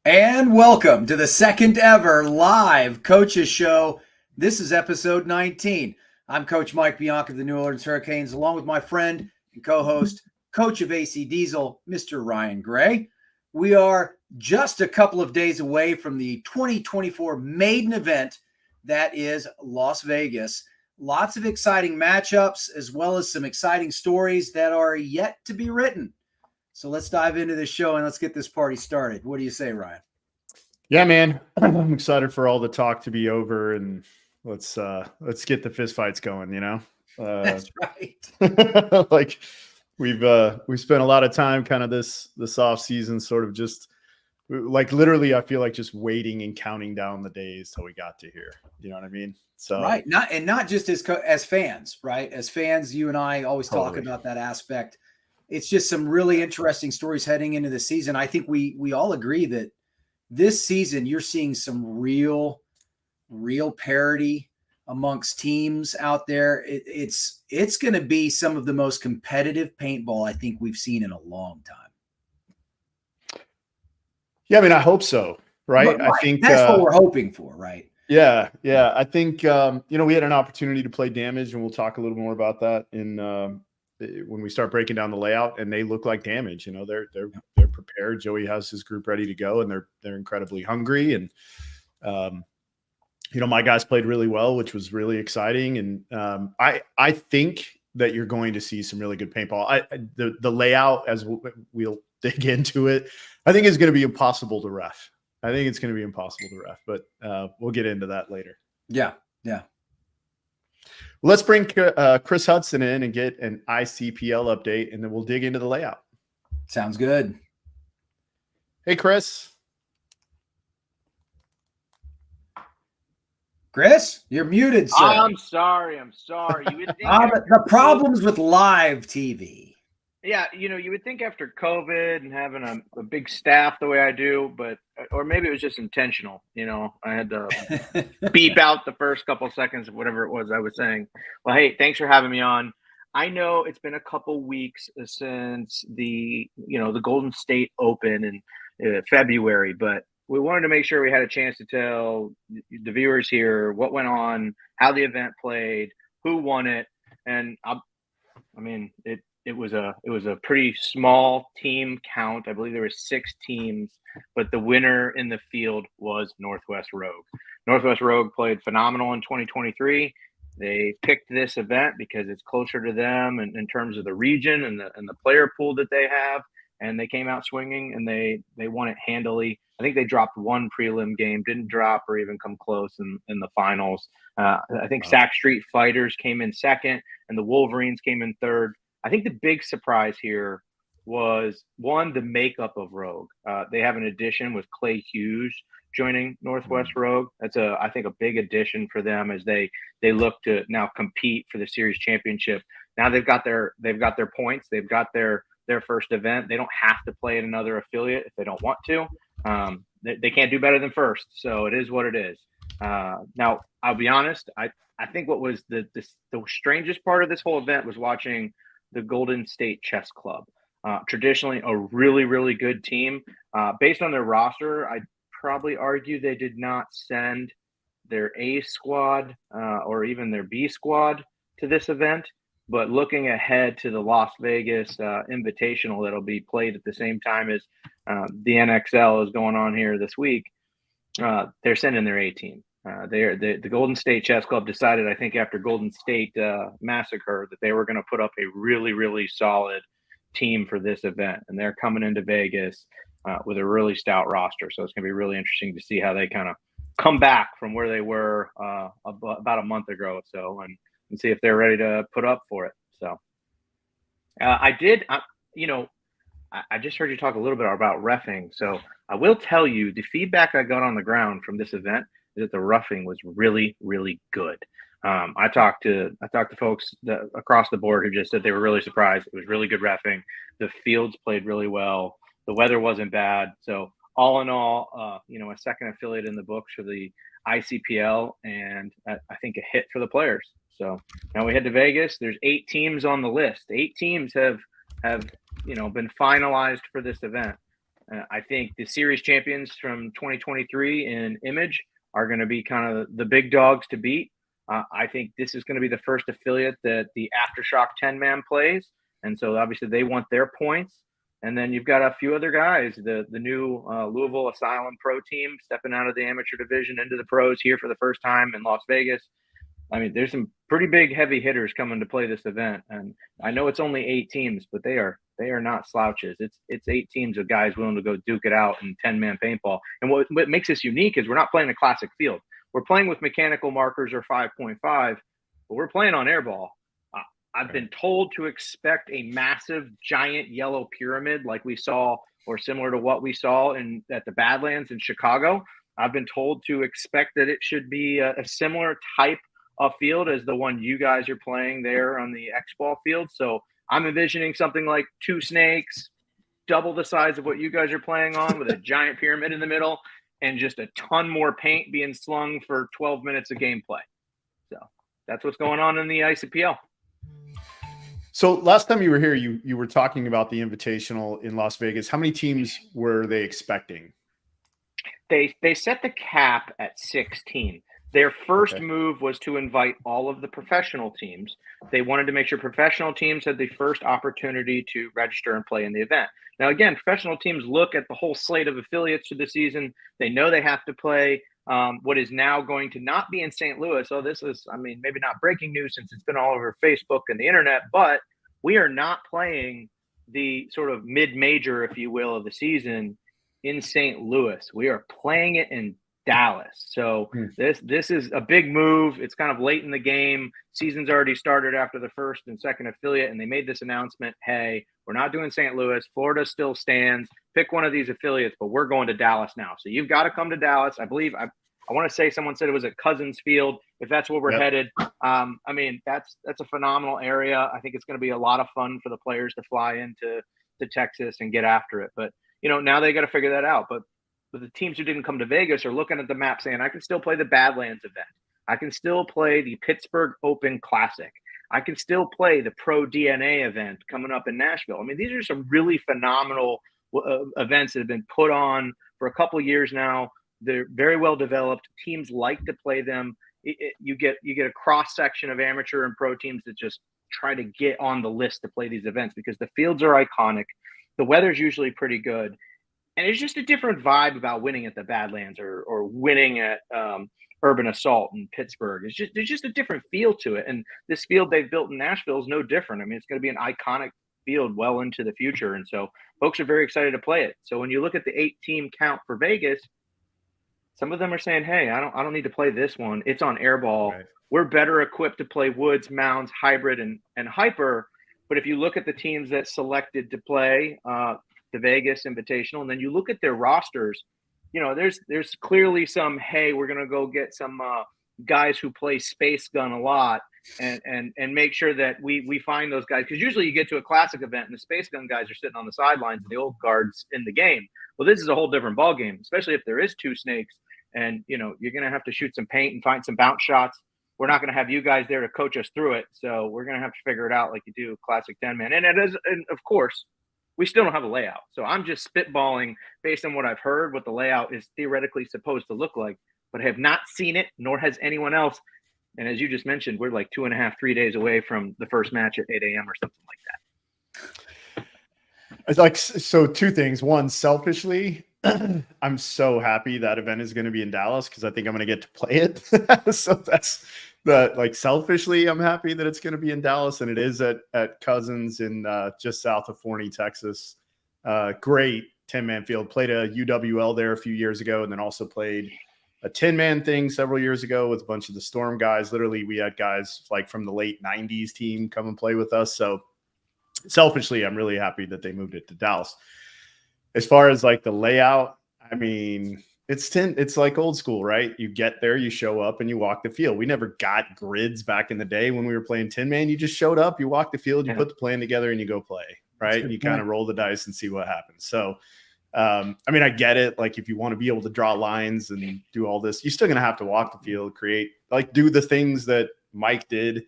And welcome to the second ever live coaches show. This is episode 19. I'm Coach Mike Bianca of the New Orleans Hurricanes, along with my friend and co-host, coach of AC Diesel, Mr. Ryan Gray. We are just a couple of days away from the 2024 maiden event that is Las Vegas. Lots of exciting matchups, as well as some exciting stories that are yet to be written. So let's dive into this show and let's get this party started. What do you say, Ryan? Yeah, man, I'm excited for all the talk to be over, and let's get the fist fights going. That's right. Like we've spent a lot of time kind of this off season, sort of just like literally, I feel like just waiting and counting down the days till we got to here. You know what I mean? So right, not just as fans, right? As fans, you and I always talk about that aspect. It's just some really interesting stories heading into the season. I think we all agree that this season you're seeing some real parity amongst teams out there. It's going to be some of the most competitive paintball I think we've seen in a long time. Yeah, I mean, I hope so. Right. I think that's what we're hoping for. Right. Yeah. I think we had an opportunity to play damage, and we'll talk a little more about that when we start breaking down the layout, and they look like damage. They're prepared. Joey has his group ready to go, and they're incredibly hungry. And my guys played really well, which was really exciting. And I think that you're going to see some really good paintball. The layout, as we'll dig into it, I think is going to be impossible to ref. But we'll get into that later. Yeah. Let's bring Chris Hudson in and get an ICPL update, and then we'll dig into the layout. Sounds good. Hey, Chris. Chris, you're muted, sir. I'm sorry. You would think the problems with live TV. Yeah, you would think after COVID and having a big staff the way I do, or maybe it was just intentional. I had to beep out the first couple seconds of whatever it was I was saying. Well, hey, thanks for having me on. I know it's been a couple weeks since the Golden State Open in February, but we wanted to make sure we had a chance to tell the viewers here what went on, how the event played, who won it, and it was a pretty small team count. I believe there were 6 teams, but the winner in the field was Northwest Rogue. Northwest Rogue played phenomenal in 2023. They picked this event because it's closer to them in terms of the region and the player pool that they have. And they came out swinging, and they won it handily. I think they dropped one prelim game, didn't drop or even come close in the finals. I think Sac Street Fighters came in second, and the Wolverines came in third. I think the big surprise here was, one, the makeup of Rogue. They have an addition with Clay Hughes joining Northwest Rogue. That's I think a big addition for them as they look to now compete for the series championship. Now they've got their points. They've got their first event. They don't have to play at another affiliate if they don't want to. They can't do better than first, so it is what it is. Now, I'll be honest. I think what was the strangest part of this whole event was watching the Golden State Chess Club. Traditionally a really, really good team. Based on their roster, I'd probably argue they did not send their A squad or even their B squad to this event. But looking ahead to the Las Vegas Invitational that'll be played at the same time as the NXL is going on here this week, they're sending their A team. The Golden State Chess Club decided, I think, after Golden State massacre, that they were going to put up a really, really solid team for this event, and they're coming into Vegas with a really stout roster. So it's going to be really interesting to see how they kind of come back from where they were about a month ago or so, and see if they're ready to put up for it. So I just heard you talk a little bit about reffing. So I will tell you, the feedback I got on the ground from this event is that the roughing was really, really good. I talked to folks across the board who just said they were really surprised. It was really good reffing. The fields played really well. The weather wasn't bad. So all in all, a second affiliate in the books for the ICPL, and I think a hit for the players. So now we head to Vegas. There's 8 teams on the list. 8 teams have been finalized for this event. I think the series champions from 2023 in Image are going to be kind of the big dogs to beat. I think this is going to be the first affiliate that the Aftershock 10-man plays. And so obviously they want their points. And then you've got a few other guys, the new Louisville Asylum Pro team stepping out of the amateur division into the pros here for the first time in Las Vegas. I mean, there's some pretty big heavy hitters coming to play this event. And I know it's only 8 teams, but they are not slouches. It's 8 teams of guys willing to go duke it out in 10-man paintball. And what makes this unique is we're not playing a classic field. We're playing with mechanical markers or 5.5, but we're playing on airball. I've been told to expect a massive, giant yellow pyramid like we saw, or similar to what we saw at the Badlands in Chicago. I've been told to expect that it should be a similar type of field as the one you guys are playing there on the X-Ball field. So I'm envisioning something like 2 snakes, double the size of what you guys are playing on, with a giant pyramid in the middle, and just a ton more paint being slung for 12 minutes of gameplay. So that's what's going on in the ICPL. So last time you were here, you were talking about the Invitational in Las Vegas. How many teams were they expecting? They set the cap at 16. Their first move was to invite all of the professional teams. They wanted to make sure professional teams had the first opportunity to register and play in the event. Now, again, professional teams look at the whole slate of affiliates for the season. They know they have to play what is now going to not be in St. Louis. So this is, I mean, maybe not breaking news since it's been all over Facebook and the internet, but we are not playing the sort of mid-major, if you will, of the season in St. Louis. We are playing it in Dallas. So this is a big move. It's kind of late in the game. Season's already started after the first and second affiliate, and they made this announcement, hey, we're not doing St. Louis. Florida still stands. Pick one of these affiliates, but we're going to Dallas now. So you've got to come to Dallas. I believe I want to say someone said it was at Cousins Field, if that's where we're headed. I mean, that's a phenomenal area. I think it's going to be a lot of fun for the players to fly into Texas and get after it. But, you know, now they got to figure that out. But the teams who didn't come to Vegas are looking at the map saying, I can still play the Badlands event. I can still play the Pittsburgh Open Classic. I can still play the Pro DNA event coming up in Nashville. I mean, these are some really phenomenal events that have been put on for a couple of years now. They're very well developed. Teams like to play them. You get a cross section of amateur and pro teams that just try to get on the list to play these events because the fields are iconic. The weather's usually pretty good. And it's just a different vibe about winning at the Badlands or winning at Urban Assault in Pittsburgh. There's just a different feel to it. And this field they've built in Nashville is no different. I mean, it's going to be an iconic field well into the future. And so folks are very excited to play it. So when you look at the 8-team count for Vegas, some of them are saying, hey, I don't need to play this one. It's on airball. Right. We're better equipped to play woods, mounds, hybrid, and hyper. But if you look at the teams that selected to play the Vegas Invitational, and then you look at their rosters, you know, there's clearly some, hey, we're going to go get some guys who play Space Gun a lot and make sure that we find those guys. Because usually you get to a classic event and the Space Gun guys are sitting on the sidelines and the old guards in the game. Well, this is a whole different ball game, especially if there is 2 snakes and, you know, you're going to have to shoot some paint and find some bounce shots. We're not going to have you guys there to coach us through it. So we're going to have to figure it out like you do classic 10-man. And of course, we still don't have a layout. So I'm just spitballing based on what I've heard, what the layout is theoretically supposed to look like, but I have not seen it, nor has anyone else. And as you just mentioned, we're like 2.5, 3 days away from the first match at 8 a.m. or something like that. It's like, so 2 things. One, selfishly, I'm so happy that event is going to be in Dallas because I think I'm going to get to play it. So that's selfishly, I'm happy that it's going to be in Dallas, and it is at Cousins in just south of Forney, Texas. Great 10-man field. Played a UWL there a few years ago, and then also played a 10-man thing several years ago with a bunch of the Storm guys. Literally, we had guys like from the late 90s team come and play with us. So selfishly, I'm really happy that they moved it to Dallas. As far as like the layout, I mean, it's like old school, right? You get there, you show up, and you walk the field. We never got grids back in the day when we were playing 10-man. You just showed up, you walk the field, you put the plan together, and you go play, right? And you kind of roll the dice and see what happens. So, I mean, I get it. Like, if you want to be able to draw lines and do all this, you're still going to have to walk the field, create, like, do the things that Mike did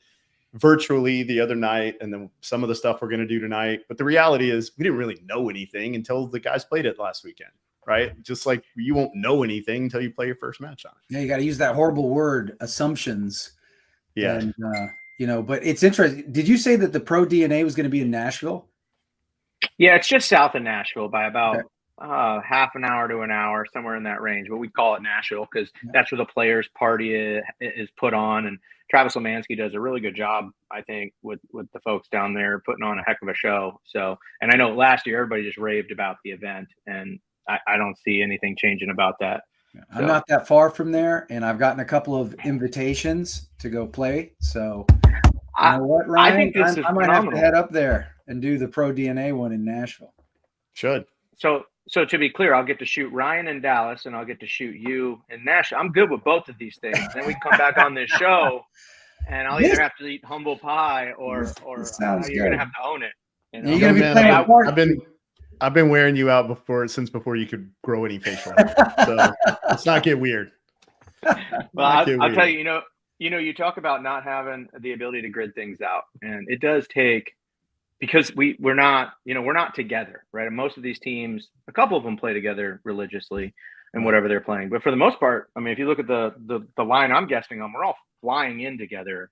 virtually the other night, and then some of the stuff we're going to do tonight. But the reality is we didn't really know anything until the guys played it last weekend, right? Just like you won't know anything until you play your first match on it. Yeah, you got to use that horrible word, assumptions. Yeah. And, but it's interesting. Did you say that the Pro DNA was going to be in Nashville? Yeah, it's just south of Nashville by about half an hour to an hour, somewhere in that range. But we call it Nashville because that's where the players' party is put on. And Travis Lemansky does a really good job, I think, with the folks down there putting on a heck of a show. So, and I know last year everybody just raved about the event, and I don't see anything changing about that. I'm not that far from there, and I've gotten a couple of invitations to go play. So, you know what, Ryan? I think this is I might phenomenal. have to head up there and do the Pro DNA one in Nashville. Should. So to be clear, I'll get to shoot Ryan in Dallas, and I'll get to shoot you in Nashville. I'm good with both of these things. Then we come back on this show, and I'll either have to eat humble pie or you're going to have to own it. You know? You're going to be playing with I've been wearing you out since before you could grow any facial hair. So let's not get weird. Well, I'll tell you, you talk about not having the ability to grid things out, and it does take, because we're not together, right? And most of these teams, a couple of them play together religiously and whatever they're playing. But for the most part, I mean, if you look at the line I'm guessing on, we're all flying in together.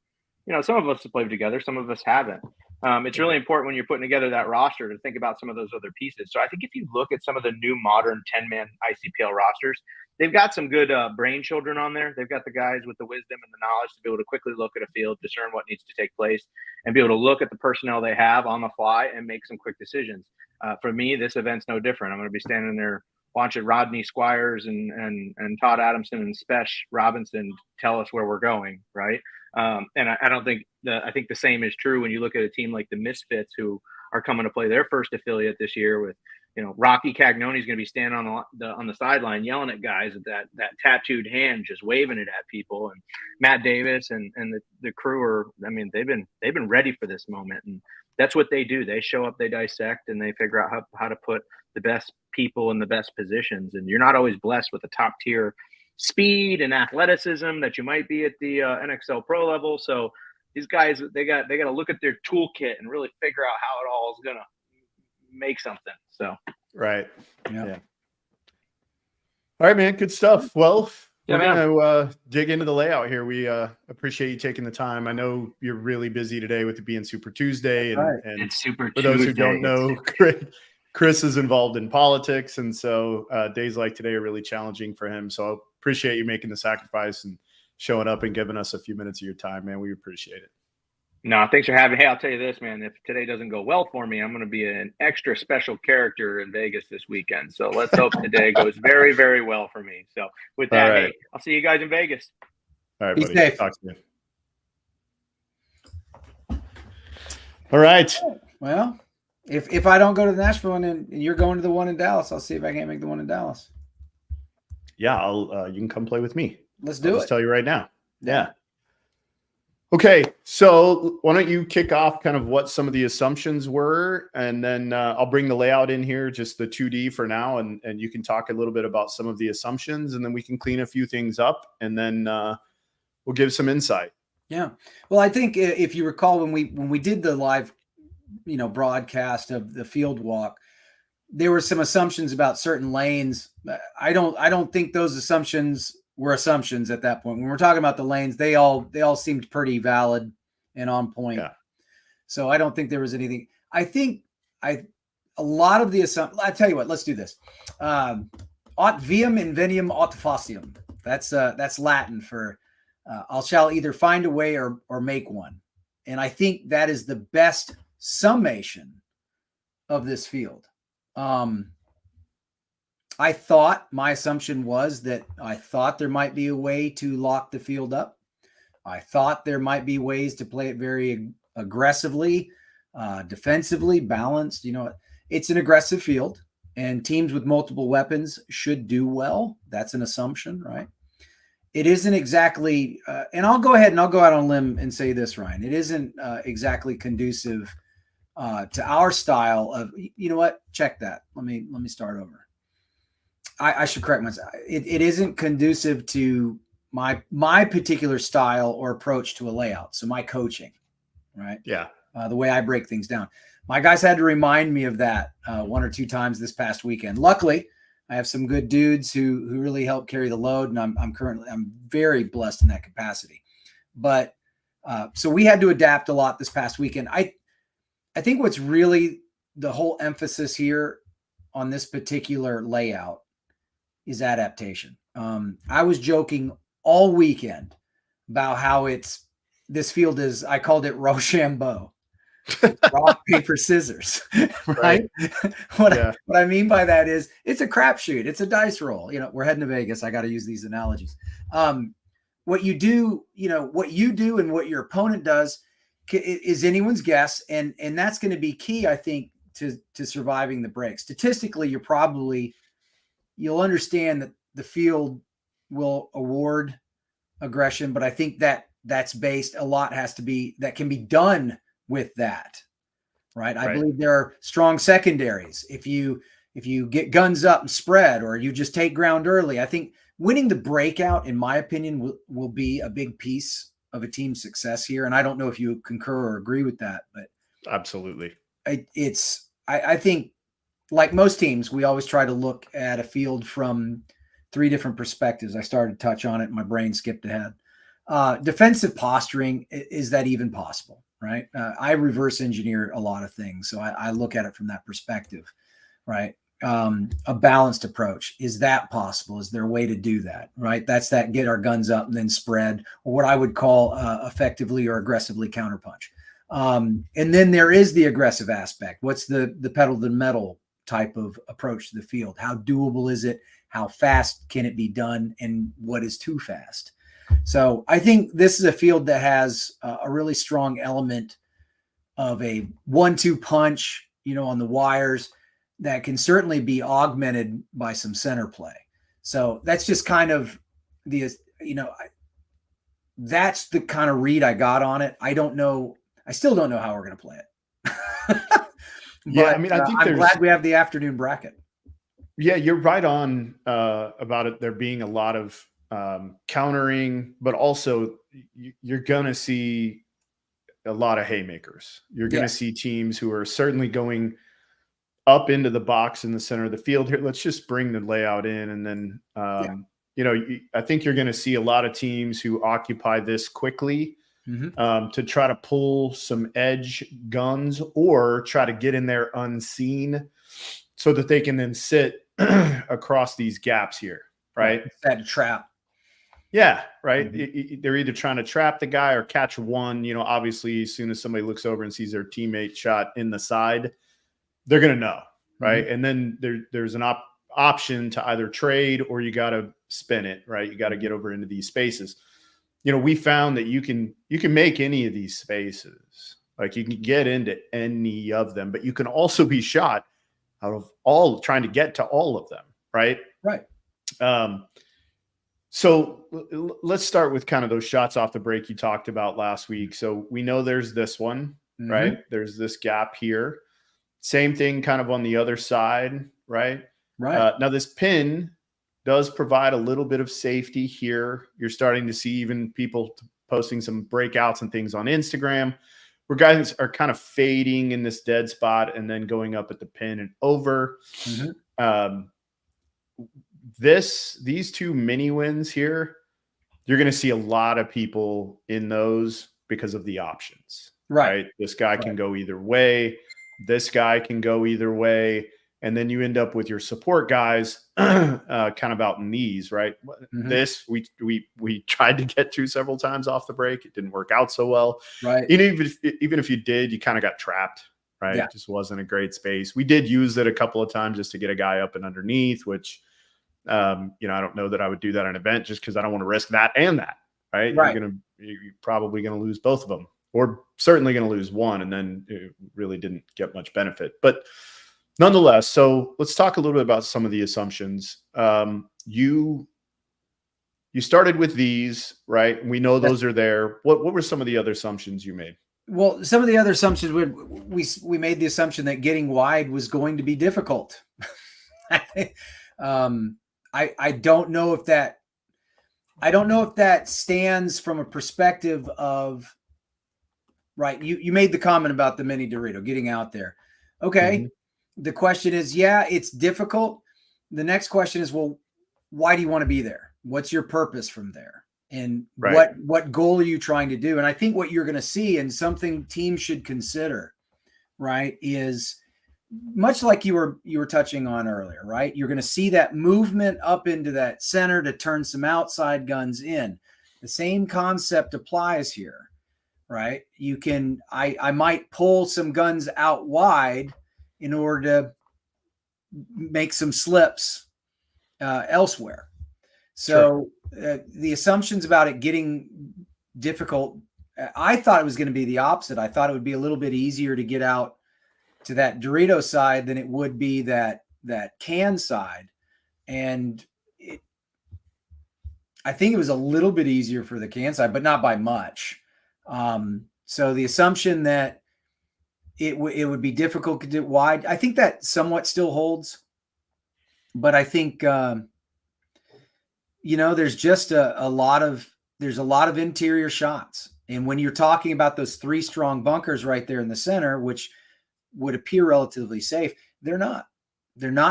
Some of us have played together, some of us haven't. It's really important when you're putting together that roster to think about some of those other pieces. So I think if you look at some of the new modern 10-man ICPL rosters, they've got some good brain children on there. They've got the guys with the wisdom and the knowledge to be able to quickly look at a field, discern what needs to take place, and be able to look at the personnel they have on the fly and make some quick decisions. For me, this event's no different. I'm going to be standing there watching Rodney Squires and Todd Adamson and Spesh Robinson tell us where we're going, right? And I don't think I think the same is true when you look at a team like the Misfits, who are coming to play their first affiliate this year with, Rocky Cagnoni is going to be standing on the sideline yelling at guys with that tattooed hand, just waving it at people. And Matt Davis and the crew are, I mean, they've been ready for this moment, and that's what they do. They show up, they dissect, and they figure out how to put the best people in the best positions. And you're not always blessed with a top tier speed and athleticism that you might be at the NXL Pro level. So these guys, they got to look at their toolkit and really figure out how it all is going to make something. So right. Yeah. All right, man. Good stuff. Well, Yeah, we're going to dig into the layout here. We appreciate you taking the time. I know you're really busy today with it being Super Tuesday. And it's Super for Tuesday. those who don't know, Chris is involved in politics. And so days like today are really challenging for him. So I appreciate you making the sacrifice and showing up and giving us a few minutes of your time, man. We appreciate it. No, thanks for having me. Hey, I'll tell you this, man. If today doesn't go well for me, I'm going to be an extra special character in Vegas this weekend. So let's hope today goes very, very well for me. So with that, right. Hey, I'll see you guys in Vegas. All right, Be buddy. safe. Talk to you. All right. Well, if I don't go to the Nashville one and you're going to the one in Dallas, I'll see if I can't make the one in Dallas. Yeah, you can come play with me. Let's do I'll it. just tell you right now. Yeah. Okay, so why don't you kick off kind of what some of the assumptions were, and then I'll bring the layout in here, just the 2D for now, and you can talk a little bit about some of the assumptions, and then we can clean a few things up, and then we'll give some insight. Yeah. Well, I think if you recall when we did the live, broadcast of the field walk, there were some assumptions about certain lanes. I don't think those assumptions were assumptions at that point. When we're talking about the lanes, they all seemed pretty valid and on point. Yeah. So I don't think there was anything. I think a lot of the assumptions. I tell you what, let's do this. Aut viam invenium aut faciam. That's Latin for I shall either find a way or make one. And I think that is the best summation of this field. I thought my assumption was that I thought there might be a way to lock the field up. I thought there might be ways to play it very aggressively, defensively, balanced. It's an aggressive field, and teams with multiple weapons should do well. That's an assumption, right? It isn't exactly, and I'll go ahead and I'll go out on a limb and say this, Ryan. It isn't exactly conducive to our style of, you know what? Check that. Let me start over. I should correct myself. It isn't conducive to my particular style or approach to a layout. So my coaching, right? Yeah. The way I break things down. My guys had to remind me of that one or two times this past weekend. Luckily, I have some good dudes who really help carry the load, and I'm very blessed in that capacity. But so we had to adapt a lot this past weekend. I think what's really the whole emphasis here on this particular layout is adaptation. I was joking all weekend about how this field is, I called it Rochambeau. Rock, paper, scissors, right? What I mean by that is it's a crapshoot. It's a dice roll. We're heading to Vegas. I got to use these analogies. What you do and what your opponent does is anyone's guess. And that's going to be key, I think, to surviving the break. Statistically, you'll understand that the field will award aggression, but I think that's based, a lot has to be, that can be done with that, right? I believe there are strong secondaries. If you get guns up and spread, or you just take ground early, I think winning the breakout, in my opinion, will be a big piece of a team's success here. And I don't know if you concur or agree with that, but absolutely. I think, like most teams, we always try to look at a field from 3 different perspectives. I started to touch on it. My brain skipped ahead. Defensive posturing, is that even possible? Right. I reverse engineer a lot of things. So I look at it from that perspective, right? A balanced approach. Is that possible? Is there a way to do that? Right. That's that get our guns up and then spread, or what I would call effectively or aggressively counterpunch. And then there is the aggressive aspect. What's the pedal to the metal type of approach to the field? How doable is it? How fast can it be done? And what is too fast? So I think this is a field that has a really strong element of a 1-2 punch, on the wires, that can certainly be augmented by some center play. So that's just kind of that's the kind of read I got on it. I still don't know how we're going to play it. Yeah, I mean, I think I'm glad we have the afternoon bracket. Yeah, you're right on about it. There being a lot of countering, but also you're going to see a lot of haymakers. You're going to see teams who are certainly going up into the box in the center of the field here. Let's just bring the layout in. And then, I think you're going to see a lot of teams who occupy this quickly to try to pull some edge guns or try to get in there unseen so that they can then sit across these gaps here. Right. That trap. Yeah. Right. They're either trying to trap the guy or catch one. Obviously, as soon as somebody looks over and sees their teammate shot in the side, they're going to know. Right. And then there's an option to either trade or you got to spin it. Right. You got to get over into these spaces. We found that you can make any of these spaces. Like you can get into any of them, but you can also be shot out of all, trying to get to all of them. Right. Right. So let's start with kind of those shots off the break you talked about last week. So we know there's this one, right? There's this gap here. Same thing kind of on the other side, right? Right. Now this pin does provide a little bit of safety here. You're starting to see even people posting some breakouts and things on Instagram where guys are kind of fading in this dead spot and then going up at the pin and over. These 2 mini wins here, you're going to see a lot of people in those because of the options, right? This guy can go either way. This guy can go either way. And then you end up with your support guys kind of out in these, right? This we tried to get to several times off the break. It didn't work out so well. Right. Even if you did, you kind of got trapped, right? It just wasn't a great space. We did use it a couple of times just to get a guy up and underneath, which I don't know that I would do that at an event just because I don't want to risk that and that, right? You're probably going to lose both of them, or certainly going to lose one, and then it really didn't get much benefit. But nonetheless, so let's talk a little bit about some of the assumptions. You started with these, right? We know those are there. What were some of the other assumptions you made? Well, some of the other assumptions we made the assumption that getting wide was going to be difficult. I don't know if that stands from a perspective of Right. You made the comment about the mini Dorito getting out there. Okay. Mm-hmm. The question is, yeah, it's difficult. The next question is, well, why do you want to be there? What's your purpose from there? And Right. what goal are you trying to do? And I think what you're going to see, and something teams should consider, right, is much like you were touching on earlier, right? You're going to see that movement up into that center to turn some outside guns in. The same concept applies here, right? You can, I might pull some guns out wide in order to make some slips elsewhere. So the assumptions about it getting difficult, I thought it was going to be the opposite. I thought it would be a little bit easier to get out to that Dorito side than it would be that can side. And I think it was a little bit easier for the can side, but not by much. So the assumption that it would be difficult to get wide, I think that somewhat still holds. But I think, there's just a lot of interior shots. And when you're talking about those 3 strong bunkers right there in the center, which would appear relatively safe, they're not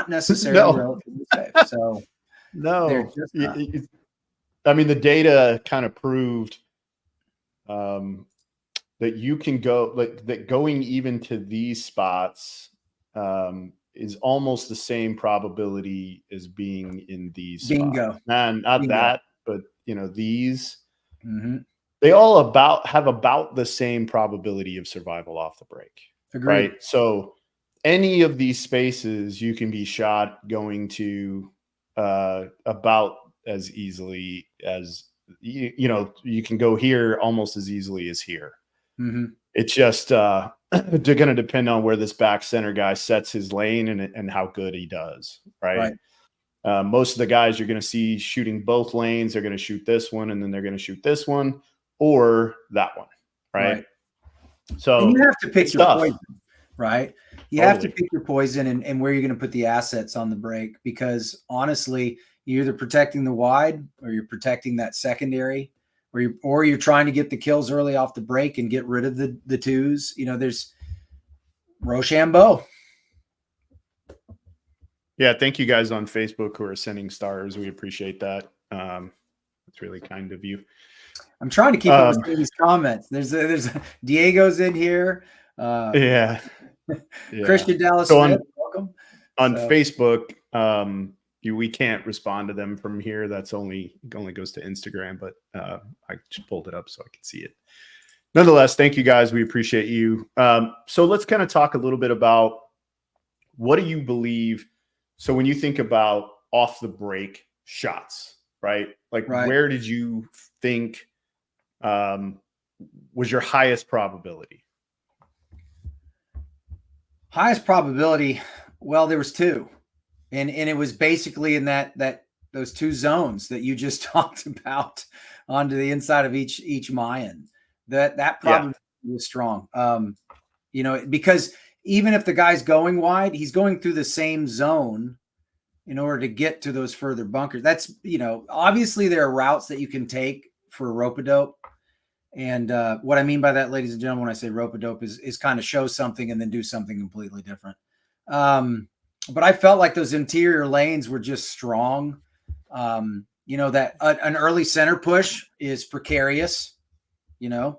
necessarily relatively safe. So no, they're just not. I mean, the data kind of proved that you can go that going even to these spots is almost the same probability as being in these Bingo. spots. Man, not Bingo. that, but these Mm-hmm. they all have about the same probability of survival off the break. Agreed. Right. So any of these spaces you can be shot going to about as easily as you can go here almost as easily as here. Mm-hmm. It's just they're going to depend on where this back center guy sets his lane and how good he does. Right. Most of the guys you're going to see shooting both lanes, they're going to shoot this one and then they're going to shoot this one or that one. Right. So and you have to pick your poison, right? You Totally. have to pick your poison and where you're going to put the assets on the break, because honestly, you're either protecting the wide or you're protecting that secondary, or you're trying to get the kills early off the break and get rid of the twos. There's Rochambeau. Yeah, thank you guys on Facebook who are sending stars. We appreciate that. It's really kind of you. I'm trying to keep up with these comments. There's Diego's in here. Yeah. Christian Dallas So Smith, welcome. On Facebook, we can't respond to them from here. That's only goes to Instagram, but I just pulled it up so I can see it. Nonetheless, thank you guys. We appreciate you. So let's kind of talk a little bit about what do you believe. So when you think about off the break shots, right? Where did you think was your highest probability? Highest probability. Well, there was 2. And it was basically in those 2 zones that you just talked about onto the inside of each Mayan. That probably was strong. Because even if the guy's going wide, he's going through the same zone in order to get to those further bunkers. That's, obviously there are routes that you can take for a rope-a-dope. And what I mean by that, ladies and gentlemen, when I say rope-a-dope is kind of show something and then do something completely different. But I felt like those interior lanes were just strong. That an early center push is precarious. There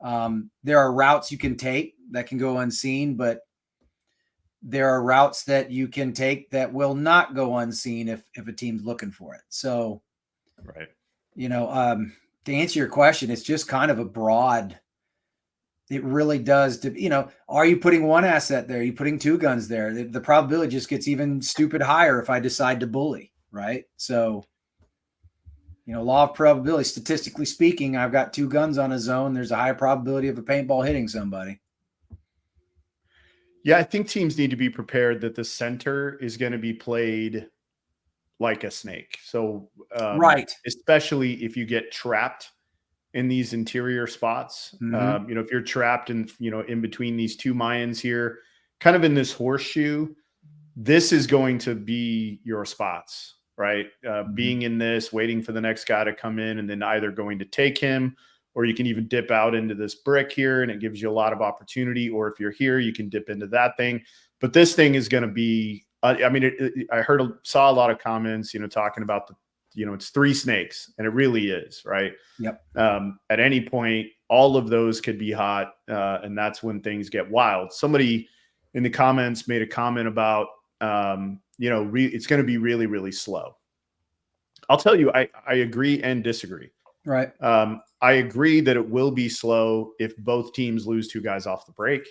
are routes you can take that can go unseen, but there are routes that you can take that will not go unseen if a team's looking for it. So, right. To answer your question, it's just kind of a broad. It really does. Are you putting one asset there? Are you putting 2 guns there? The probability just gets even stupid higher if I decide to bully, right? So, law of probability, statistically speaking, I've got 2 guns on a zone. There's a higher probability of a paintball hitting somebody. Yeah, I think teams need to be prepared that the center is going to be played like a snake. So, especially if you get trapped in these interior spots, Mm-hmm. If you're trapped in between these 2 Mayans here, kind of in this horseshoe, this is going to be your spots, right? Being in this, waiting for the next guy to come in and then either going to take him or you can even dip out into this brick here and it gives you a lot of opportunity. Or if you're here, you can dip into that thing. But this thing is going to be, I mean, I saw a lot of comments, talking about it's 3 snakes, and it really is, right? Yep. At any point, all of those could be hot. And that's when things get wild. Somebody in the comments made a comment about, it's going to be really, really slow. I'll tell you, I agree and disagree. Right. I agree that it will be slow if both teams lose 2 guys off the break.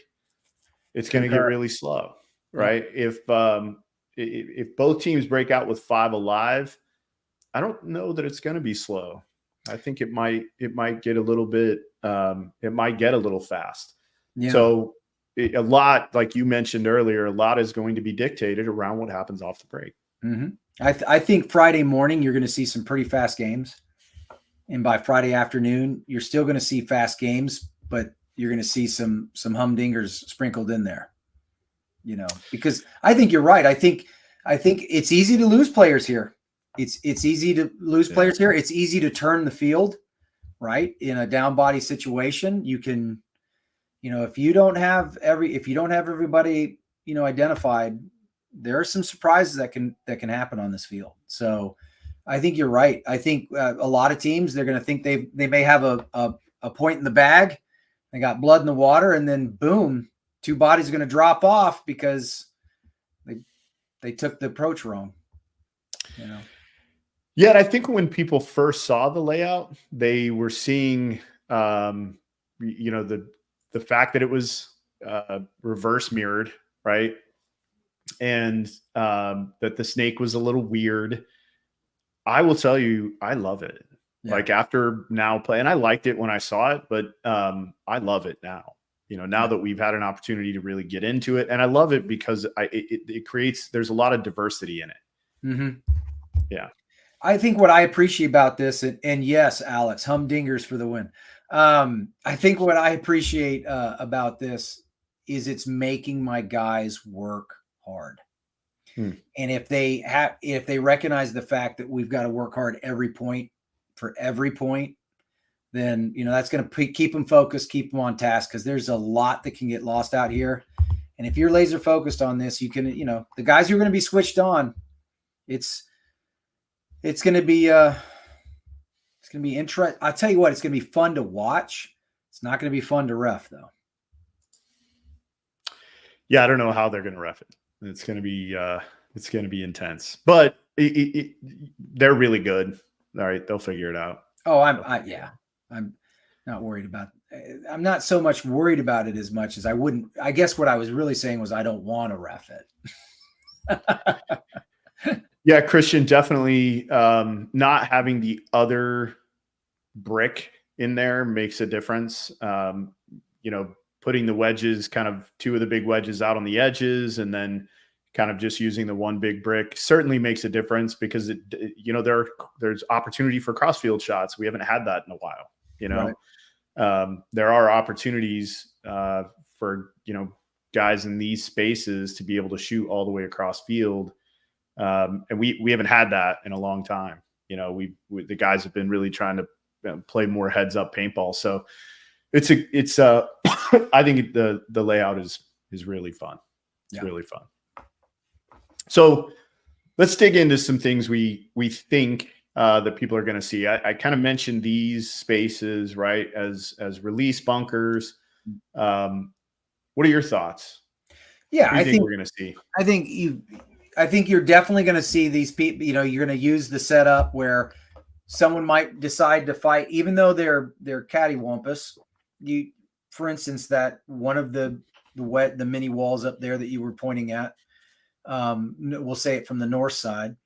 It's going to get really slow, right? Yeah. If both teams break out with 5 alive, I don't know that it's going to be slow. I think it might get a little bit. It might get a little fast. Yeah. So a lot, like you mentioned earlier, a lot is going to be dictated around what happens off the break. Mm-hmm. I think Friday morning you're going to see some pretty fast games. And by Friday afternoon, you're still going to see fast games, but you're going to see some humdingers sprinkled in there, because I think you're right. I think it's easy to lose players here. It's easy to lose players here. It's easy to turn the field, right? In a down body situation, you can, if you don't have everybody, identified, there are some surprises that can happen on this field. So I think you're right. I think a lot of teams, they're going to think they may have a point in the bag. They got blood in the water, and then boom, 2 bodies are going to drop off because they took the approach wrong. Yeah, and I think when people first saw the layout, they were seeing, the fact that it was reverse mirrored, right? And that the snake was a little weird. I will tell you, I love it. Yeah. Like after now play, and I liked it when I saw it, but I love it now. Now that we've had an opportunity to really get into it, and I love it because it creates. There's a lot of diversity in it. Mm-hmm. Yeah, I think what I appreciate about this, and yes, Alex, humdingers for the win. I think what I appreciate about this is it's making my guys work hard. And if they recognize the fact that we've got to work hard for every point, then, that's going to keep them focused, keep them on task, because there's a lot that can get lost out here. And if you're laser focused on this, you can, the guys who are going to be switched on, it's going to be interesting. I'll tell you what, it's going to be fun to watch. It's not going to be fun to ref, though. Yeah, I don't know how they're going to ref it. It's going to be intense, but they're really good. All right, they'll figure it out. Oh, I'm not worried about. I'm not so much worried about it as much as I wouldn't. I guess what I was really saying was I don't want to ref it. Yeah, Christian, definitely not having the other brick in there makes a difference. Putting the wedges, kind of 2 of the big wedges out on the edges, and then kind of just using the one big brick certainly makes a difference because there's opportunity for crossfield shots. We haven't had that in a while. Right. There are opportunities for guys in these spaces to be able to shoot all the way across field, and we haven't had that in a long time. The guys have been really trying to play more heads up paintball. So it's I think the layout is really fun. It's really fun. So let's dig into some things we think that people are going to see. I kind of mentioned these spaces, right, as release bunkers. What are your thoughts? Yeah, I think we're going to see. I think you're definitely going to see these people. You're going to use the setup where someone might decide to fight, even though they're cattywampus. For instance, that one of the mini walls up there that you were pointing at. We'll say it from the north side.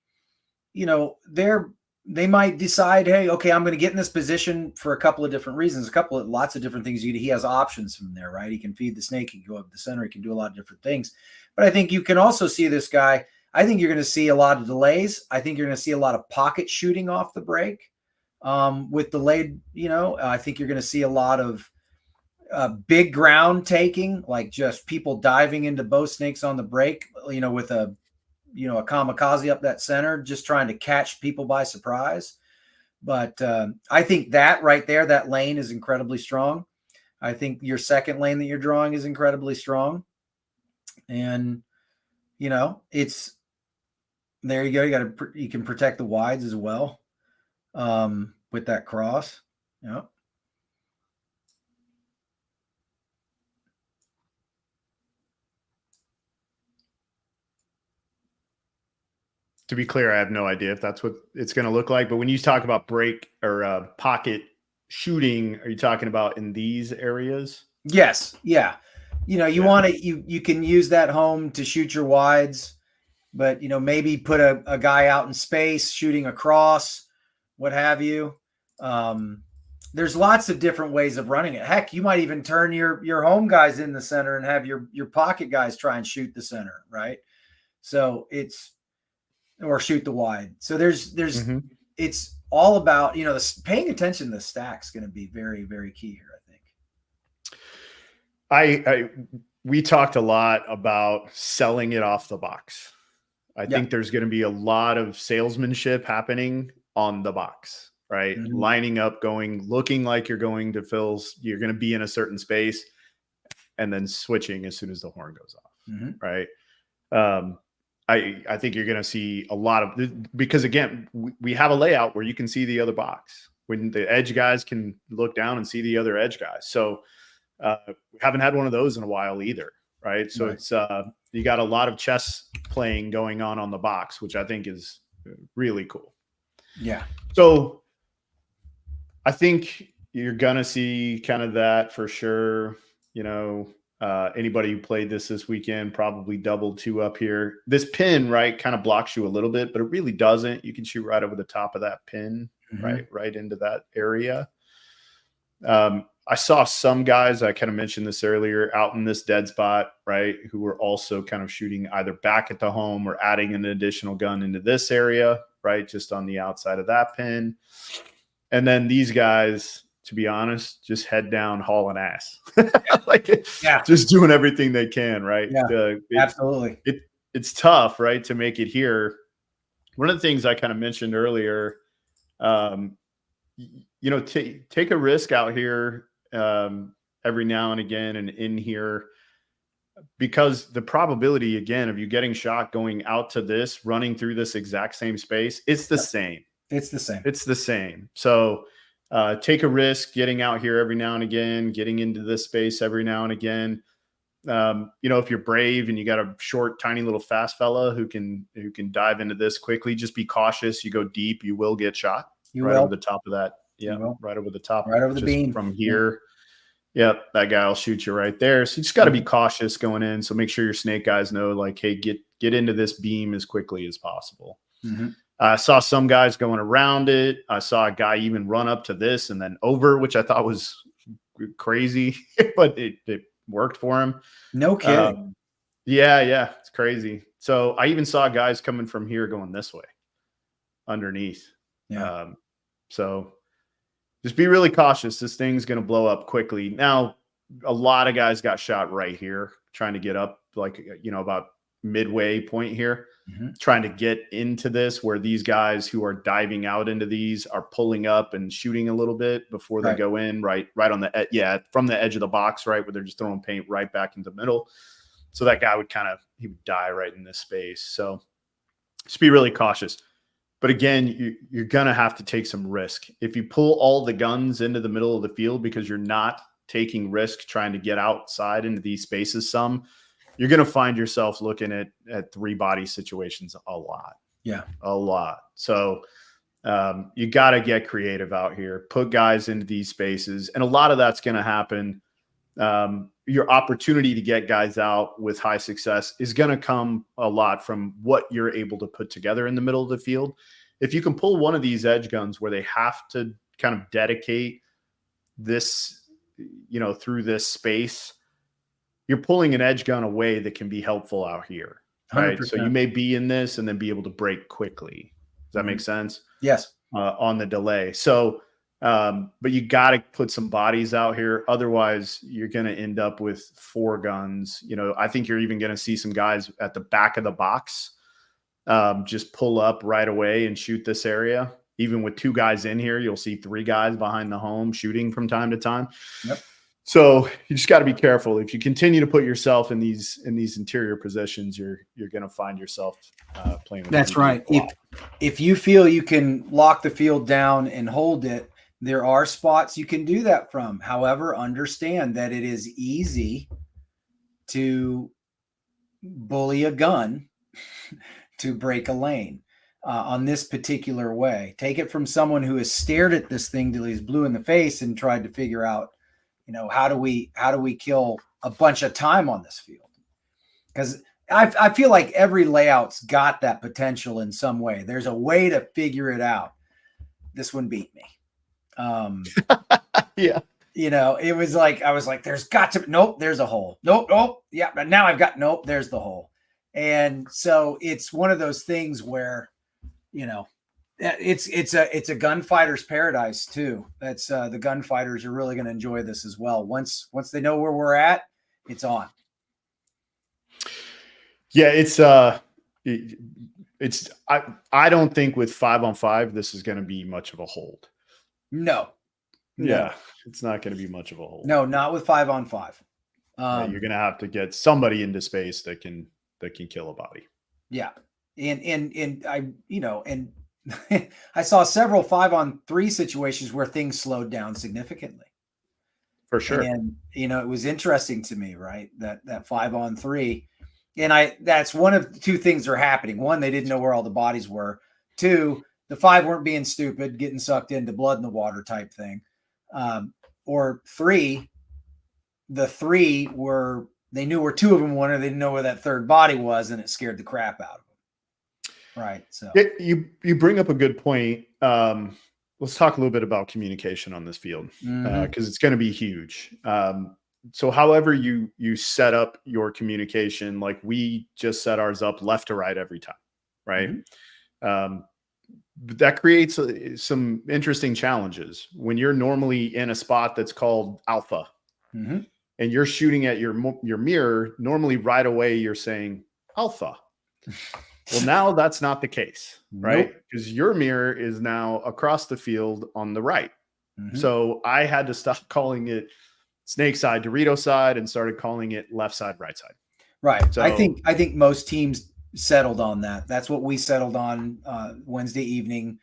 They might decide, hey, okay, I'm going to get in this position for a couple of different reasons, lots of different things. He has options from there, right? He can feed the snake, he can go up the center, he can do a lot of different things. But I think you can also see this guy. I think you're going to see a lot of delays. I think you're going to see a lot of pocket shooting off the break with delayed. I think you're going to see a lot of big ground taking, like just people diving into bow snakes on the break, with a kamikaze up that center, just trying to catch people by surprise. But I think that right there, that lane is incredibly strong. I think your second lane that you're drawing is incredibly strong. And, it's there you go. You can protect the wides as well with that cross. Yeah. To be clear, I have no idea if that's what it's going to look like. But when you talk about break or pocket shooting, are you talking about in these areas? Yes. Yeah. You want to, you can use that home to shoot your wides, but, maybe put a guy out in space shooting across, what have you. There's lots of different ways of running it. Heck, you might even turn your home guys in the center and have your pocket guys try and shoot the center. Right. So or shoot the wide. So there's it's all about, paying attention to the stack's going to be very, very key here, I think. We talked a lot about selling it off the box. I think there's going to be a lot of salesmanship happening on the box, right? Mm-hmm. Lining up, looking like you're going to be in a certain space, and then switching as soon as the horn goes off, right? I think you're going to see a lot of, because again, we have a layout where you can see the other box when the edge guys can look down and see the other edge guys. So we haven't had one of those in a while either. Right. So it's you got a lot of chess playing going on the box, which I think is really cool. Yeah. So I think you're going to see kind of that for sure. Anybody who played this weekend probably doubled 2 up here. This pin, right, kind of blocks you a little bit, but it really doesn't. You can shoot right over the top of that pin, right into that area. I saw some guys, I kind of mentioned this earlier, out in this dead spot, right, who were also kind of shooting either back at the home or adding an additional gun into this area, right, just on the outside of that pin. And then these guys, to be honest, just head down hauling ass. Just doing everything they can, right? Yeah, absolutely. It's tough, right, to make it here. One of the things I kind of mentioned earlier, take a risk out here every now and again and in here, because the probability, again, of you getting shot going out to this, running through this exact same space, it's the same. It's the same. So take a risk getting out here every now and again, getting into this space every now and again. If you're brave and you got a short, tiny little fast fella who can dive into this quickly, just be cautious. You go deep, you will get shot over the top of that. Yeah, right over the top. Right over the beam. From here. Yep, that guy will shoot you right there. So you just got to be cautious going in. So make sure your snake guys know, like, hey, get into this beam as quickly as possible. I saw some guys going around it. I saw a guy even run up to this and then over, which I thought was crazy, but it worked for him. No kidding. Yeah, it's crazy. So I even saw guys coming from here going this way underneath. Yeah. So just be really cautious. This thing's going to blow up quickly. Now, a lot of guys got shot right here, trying to get up, about midway point here, trying to get into this, where these guys who are diving out into these are pulling up and shooting a little bit before they go in, right on the from the edge of the box, right, where they're just throwing paint right back into the middle. So that guy would die right in this space. So just be really cautious. But again, you're going to have to take some risk. If you pull all the guns into the middle of the field because you're not taking risk trying to get outside into these spaces you're going to find yourself looking at 3 body situations a lot. Yeah. A lot. So you got to get creative out here, put guys into these spaces. And a lot of that's going to happen. Your opportunity to get guys out with high success is going to come a lot from what you're able to put together in the middle of the field. If you can pull one of these edge guns where they have to kind of dedicate this, through this space, you're pulling an edge gun away that can be helpful out here. Right. 100%. So you may be in this and then be able to break quickly. Does that make sense? Yes. On the delay. So, but you got to put some bodies out here. Otherwise, you're going to end up with 4 guns. I think you're even going to see some guys at the back of the box just pull up right away and shoot this area. even with 2 guys in here, you'll see 3 guys behind the home shooting from time to time. Yep. So you just got to be careful. If you continue to put yourself in these interior positions, you're going to find yourself playing with. That's right. If you feel you can lock the field down and hold it, there are spots you can do that from. However, understand that it is easy to bully a gun to break a lane on this particular way. Take it from someone who has stared at this thing till he's blue in the face and tried to figure out, how do we kill a bunch of time on this field? Because I feel like every layout's got that potential in some way. There's a way to figure it out. This one beat me. Yeah. It was like, I was like, there's got to, nope, there's a hole. Nope. Yeah. But now I've got, nope, there's the hole. And so it's one of those things where, it's a gunfighter's paradise too. That's the gunfighters are really going to enjoy this as well. Once they know where we're at, it's on. Yeah. I don't think with 5-on-5, this is going to be much of a hold. No. Yeah. It's not going to be much of a hold. No, not with 5-on-5. You're going to have to get somebody into space that can kill a body. Yeah. And I, and I saw several 5-on-3 situations where things slowed down significantly. For sure. And, it was interesting to me, right? That 5-on-3. And that's one of 2 things are happening. 1, they didn't know where all the bodies were. 2, the 5 weren't being stupid, getting sucked into blood in the water type thing. Or 3, the 3 were, they knew where 2 of them were, they didn't know where that third body was, and it scared the crap out of them. Right. So you bring up a good point. Let's talk a little bit about communication on this field, because it's going to be huge. So however you set up your communication, like we just set ours up left to right every time, right? But that creates some interesting challenges when you're normally in a spot that's called alpha, and you're shooting at your mirror. Normally, right away, you're saying alpha. Well, now that's not the case, right? Because your mirror is now across the field on the right. So I had to stop calling it snake side, Dorito side, and started calling it left side, right side. Right. So, I think most teams settled on that. That's what we settled on Wednesday evening.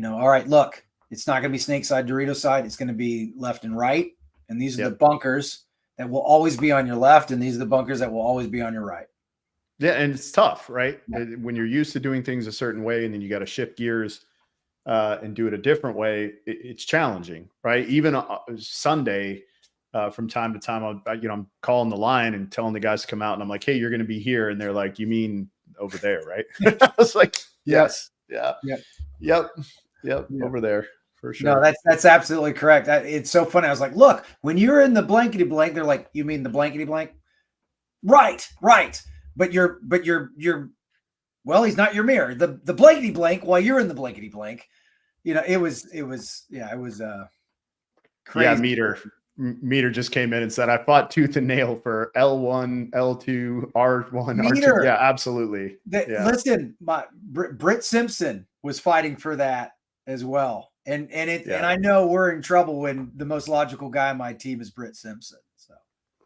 All right, look, it's not going to be snake side, Dorito side. It's going to be left and right. And these are the bunkers that will always be on your left. And these are the bunkers that will always be on your right. Yeah. And it's tough, right? Yeah. When you're used to doing things a certain way and then you got to shift gears and do it a different way, it's challenging, right? Even Sunday, from time to time, I'm calling the line and telling the guys to come out, and I'm like, hey, you're going to be here. And they're like, you mean over there, right? I was like, yes. Yeah. Yep. Over there. For sure. No, that's absolutely correct. It's so funny. I was like, look, when you're in the blankety blank, they're like, you mean the blankety blank? Right. But you're well, he's not your mirror. The blankety blank while you're in the blankety blank. It was crazy. Yeah, Meter just came in and said, I fought tooth and nail for L1, L2, R1, R2. Yeah, absolutely. Listen, Britt Simpson was fighting for that as well. And I know we're in trouble when the most logical guy on my team is Britt Simpson. So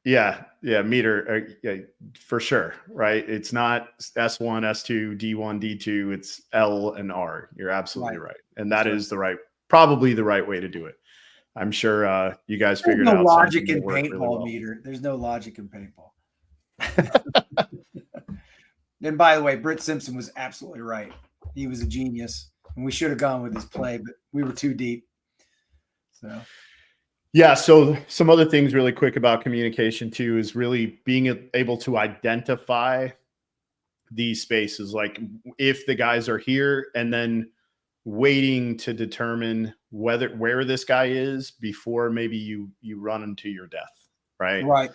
yeah, Meter, for sure, right? It's not S1, S2, D1, D2. It's L and R. You're absolutely right. And that is probably the right way to do it. I'm sure you guys figured out. There's no logic in paintball, Meter. There's no logic in paintball. And by the way, Britt Simpson was absolutely right. He was a genius, and we should have gone with his play, but we were too deep. So, yeah. So some other things really quick about communication too is really being able to identify these spaces, like if the guys are here, and then waiting to determine where this guy is before maybe you run into your death, right?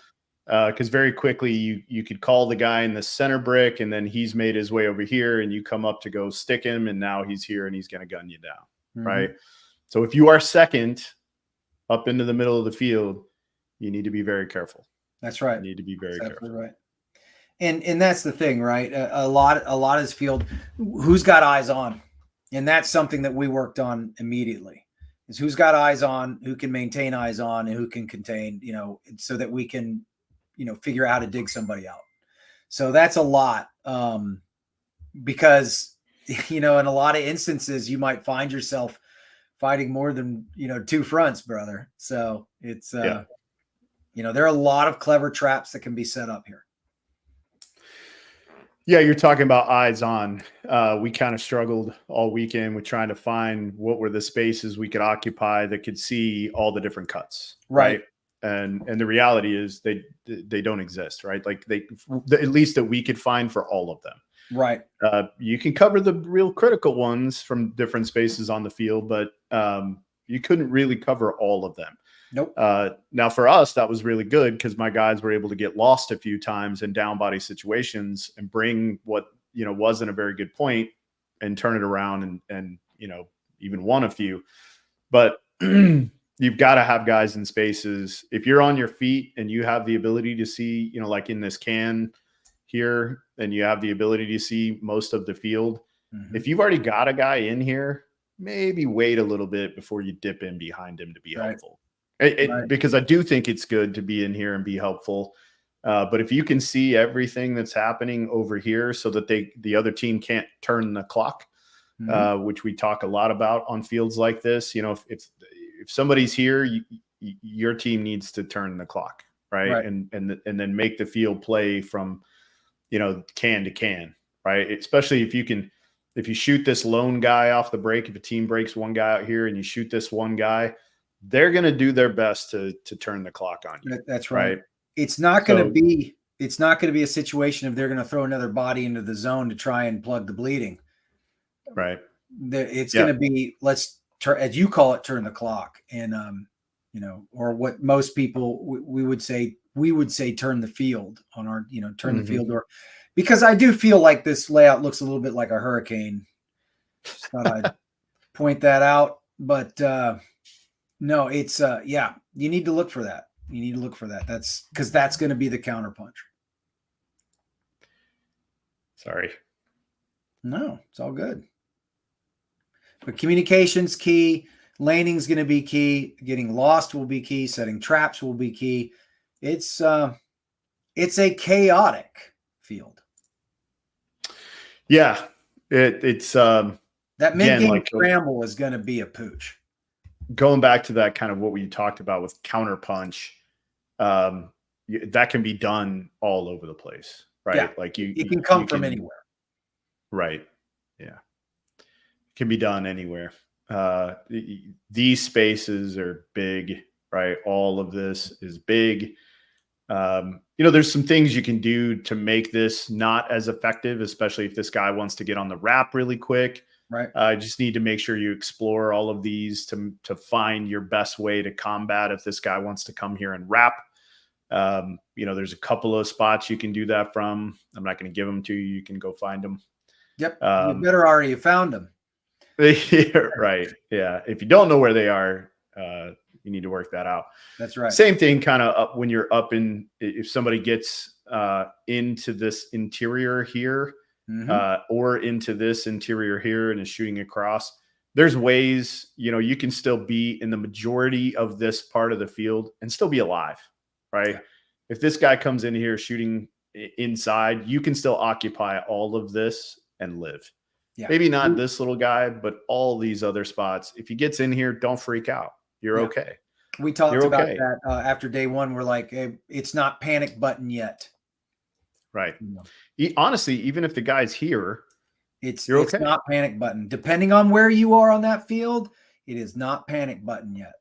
Because very quickly you could call the guy in the center brick, and then he's made his way over here, and you come up to go stick him, and now he's here and he's going to gun you down, right? So if you are second up into the middle of the field, you need to be very careful. That's right. You need to be very careful. Right. And that's the thing, right? A lot of this field, who's got eyes on? And that's something that we worked on immediately, is who's got eyes on, who can maintain eyes on, and who can contain, so that we can, figure out how to dig somebody out. So that's a lot, because, in a lot of instances, you might find yourself fighting more than, two fronts, brother. So it's, there are a lot of clever traps that can be set up here. Yeah, you're talking about eyes on. We kind of struggled all weekend with trying to find what were the spaces we could occupy that could see all the different cuts, right? And the reality is they don't exist, right? Like at least that we could find for all of them. Right. You can cover the real critical ones from different spaces on the field, but you couldn't really cover all of them. Nope. Now for us, that was really good because my guys were able to get lost a few times in down body situations and bring what, wasn't a very good point and turn it around and even won a few. But you've got to have guys in spaces. If you're on your feet and you have the ability to see, like in this can here, and you have the ability to see most of the field, if you've already got a guy in here, maybe wait a little bit before you dip in behind him to be helpful. Because I do think it's good to be in here and be helpful. But if you can see everything that's happening over here so that the other team can't turn the clock, which we talk a lot about on fields like this, if somebody's here, your team needs to turn the clock, right? And then make the field play from, can to can, right? Especially if you shoot this lone guy off the break, if a team breaks one guy out here and you shoot this one guy, they're going to do their best to turn the clock on you. That's right. It's not going to be a situation if they're going to throw another body into the zone to try and plug the bleeding. Right. It's going to be, let's turn, as you call it, turn the clock. And, or what most people we would say turn the field on our, turn the field, or because I do feel like this layout looks a little bit like a hurricane. Just thought I'd point that out, but, no, it's you need to look for that. That's because that's going to be the counterpunch. Sorry. No, it's all good. But communication's key. Laning's going to be key. Getting lost will be key. Setting traps will be key. It's a chaotic field. Yeah, it's that mid-game scramble is going to be a pooch. Going back to that kind of what we talked about with counterpunch, that can be done all over the place, right? Yeah. Like it can come from anywhere. Right. Yeah. It can be done anywhere. These spaces are big, right? All of this is big. There's some things you can do to make this not as effective, especially if this guy wants to get on the wrap really quick. Right. Just need to make sure you explore all of these to find your best way to combat if this guy wants to come here and wrap. There's a couple of spots you can do that from. I'm not going to give them to you. You can go find them. Yep. You better already have found them. Right. Yeah. If you don't know where they are, you need to work that out. That's right. Same thing kind of up when you're up in, if somebody gets into this interior here, or into this interior here and is shooting across, there's ways, you can still be in the majority of this part of the field and still be alive, right? Yeah. If this guy comes in here shooting inside, you can still occupy all of this and live. Yeah. Maybe not this little guy, but all these other spots. If he gets in here, don't freak out. You're okay. We talked about that after day one. We're like, hey, it's not panic button yet. Right. Honestly, even if the guy's here, it's not panic button. Depending on where you are on that field, it is not panic button yet.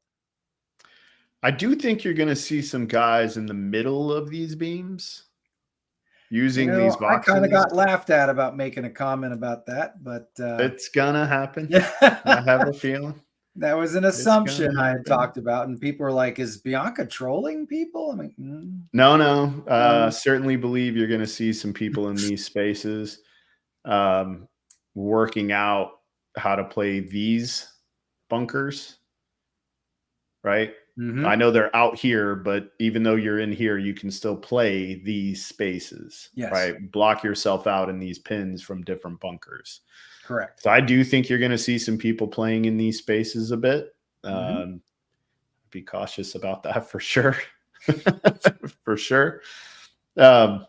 I do think you're going to see some guys in the middle of these beams using these boxes. I kind of got laughed at about making a comment about that, but it's going to happen. I have a feeling. That was an assumption I had talked about, and people were like, is Bianca trolling people? I'm like, No. Certainly believe you're going to see some people in these spaces working out how to play these bunkers, right? Mhm. I know they're out here, but even though you're in here, you can still play these spaces, Yes. right? Block yourself out in these pins from different bunkers. Correct. So I do think you're going to see some people playing in these spaces a bit. Be cautious about that for sure. For sure. Any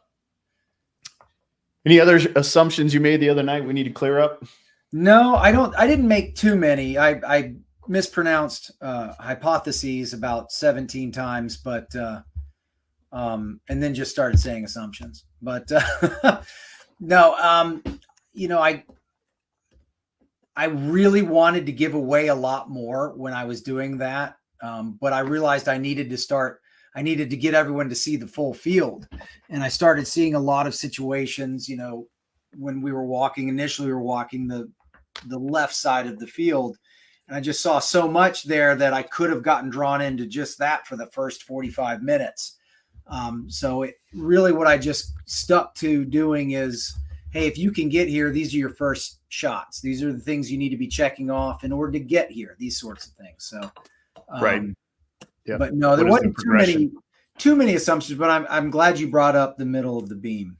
other assumptions you made the other night we need to clear up? No, I didn't make too many. I mispronounced hypotheses about 17 times, but and then just started saying assumptions. But no, you know, I really wanted to give away a lot more when I was doing that, but I realized I needed to get everyone to see the full field, and I started seeing a lot of situations. You know, when we were walking initially, we were walking the left side of the field. And I just saw so much there that I could have gotten drawn into just that for the first 45 minutes. So it really, what I just stuck to doing is, hey, if you can get here, these are your first shots. These are the things you need to be checking off in order to get here, these sorts of things. So, right. Yeah. But no, there wasn't too many assumptions, but I'm glad you brought up the middle of the beam.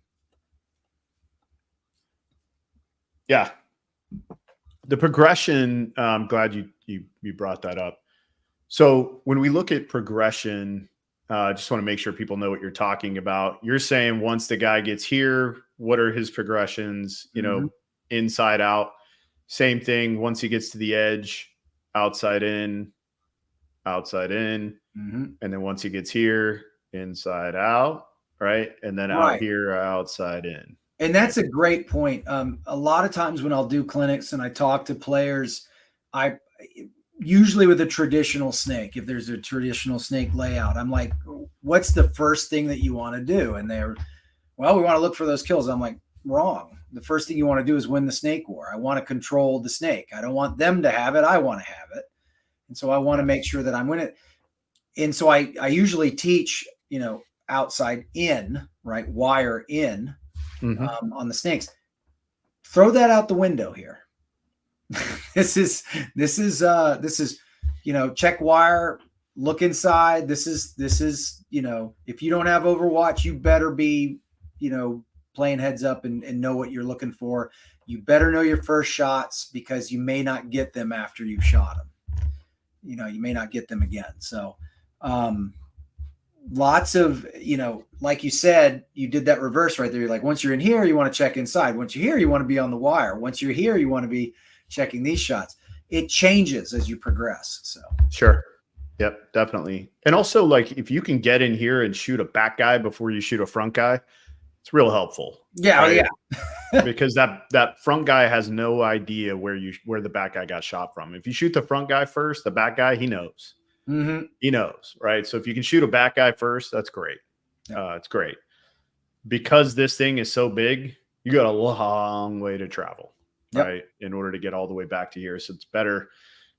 Yeah. The progression, I'm glad you brought that up. So when we look at progression, I just want to make sure people know what you're talking about. You're saying once the guy gets here, what are his progressions? You know, inside out. Same thing. Once he gets to the edge, outside in, and then once he gets here, inside out, right, and then out here, outside in. And that's a great point. A lot of times when I'll do clinics and I talk to players, I usually with a traditional snake, if there's a traditional snake layout, I'm like, what's the first thing that you want to do? And they're, well, we want to look for those kills. I'm like, wrong. The first thing you want to do is win the snake war. I want to control the snake. I don't want them to have it. I want to have it. And so I want to make sure that I'm winning. And so I usually teach, you know, outside in, right? Wire in. On the snakes. Throw that out the window here. This is you know, check wire, look inside. This is you know, if you don't have Overwatch, you better be, you know, playing heads up and know what you're looking for. You better know your first shots because you may not get them after you've shot them. You know, you may not get them again. So lots of, you know, like you said, you did that reverse right there. You're like, once you're in here, you want to check inside. Once you're here, you want to be on the wire. Once you're here, you want to be checking these shots. It changes as you progress. So sure. Yep, definitely. And also, like, if you can get in here and shoot a back guy before you shoot a front guy, it's real helpful. Yeah, right? Yeah. Because that front guy has no idea where the back guy got shot from. If you shoot the front guy first, the back guy, he knows. He knows, right? So if you can shoot a back guy first, that's great. It's great. Because this thing is so big, you got a long way to travel, right? In order to get all the way back to here. So it's better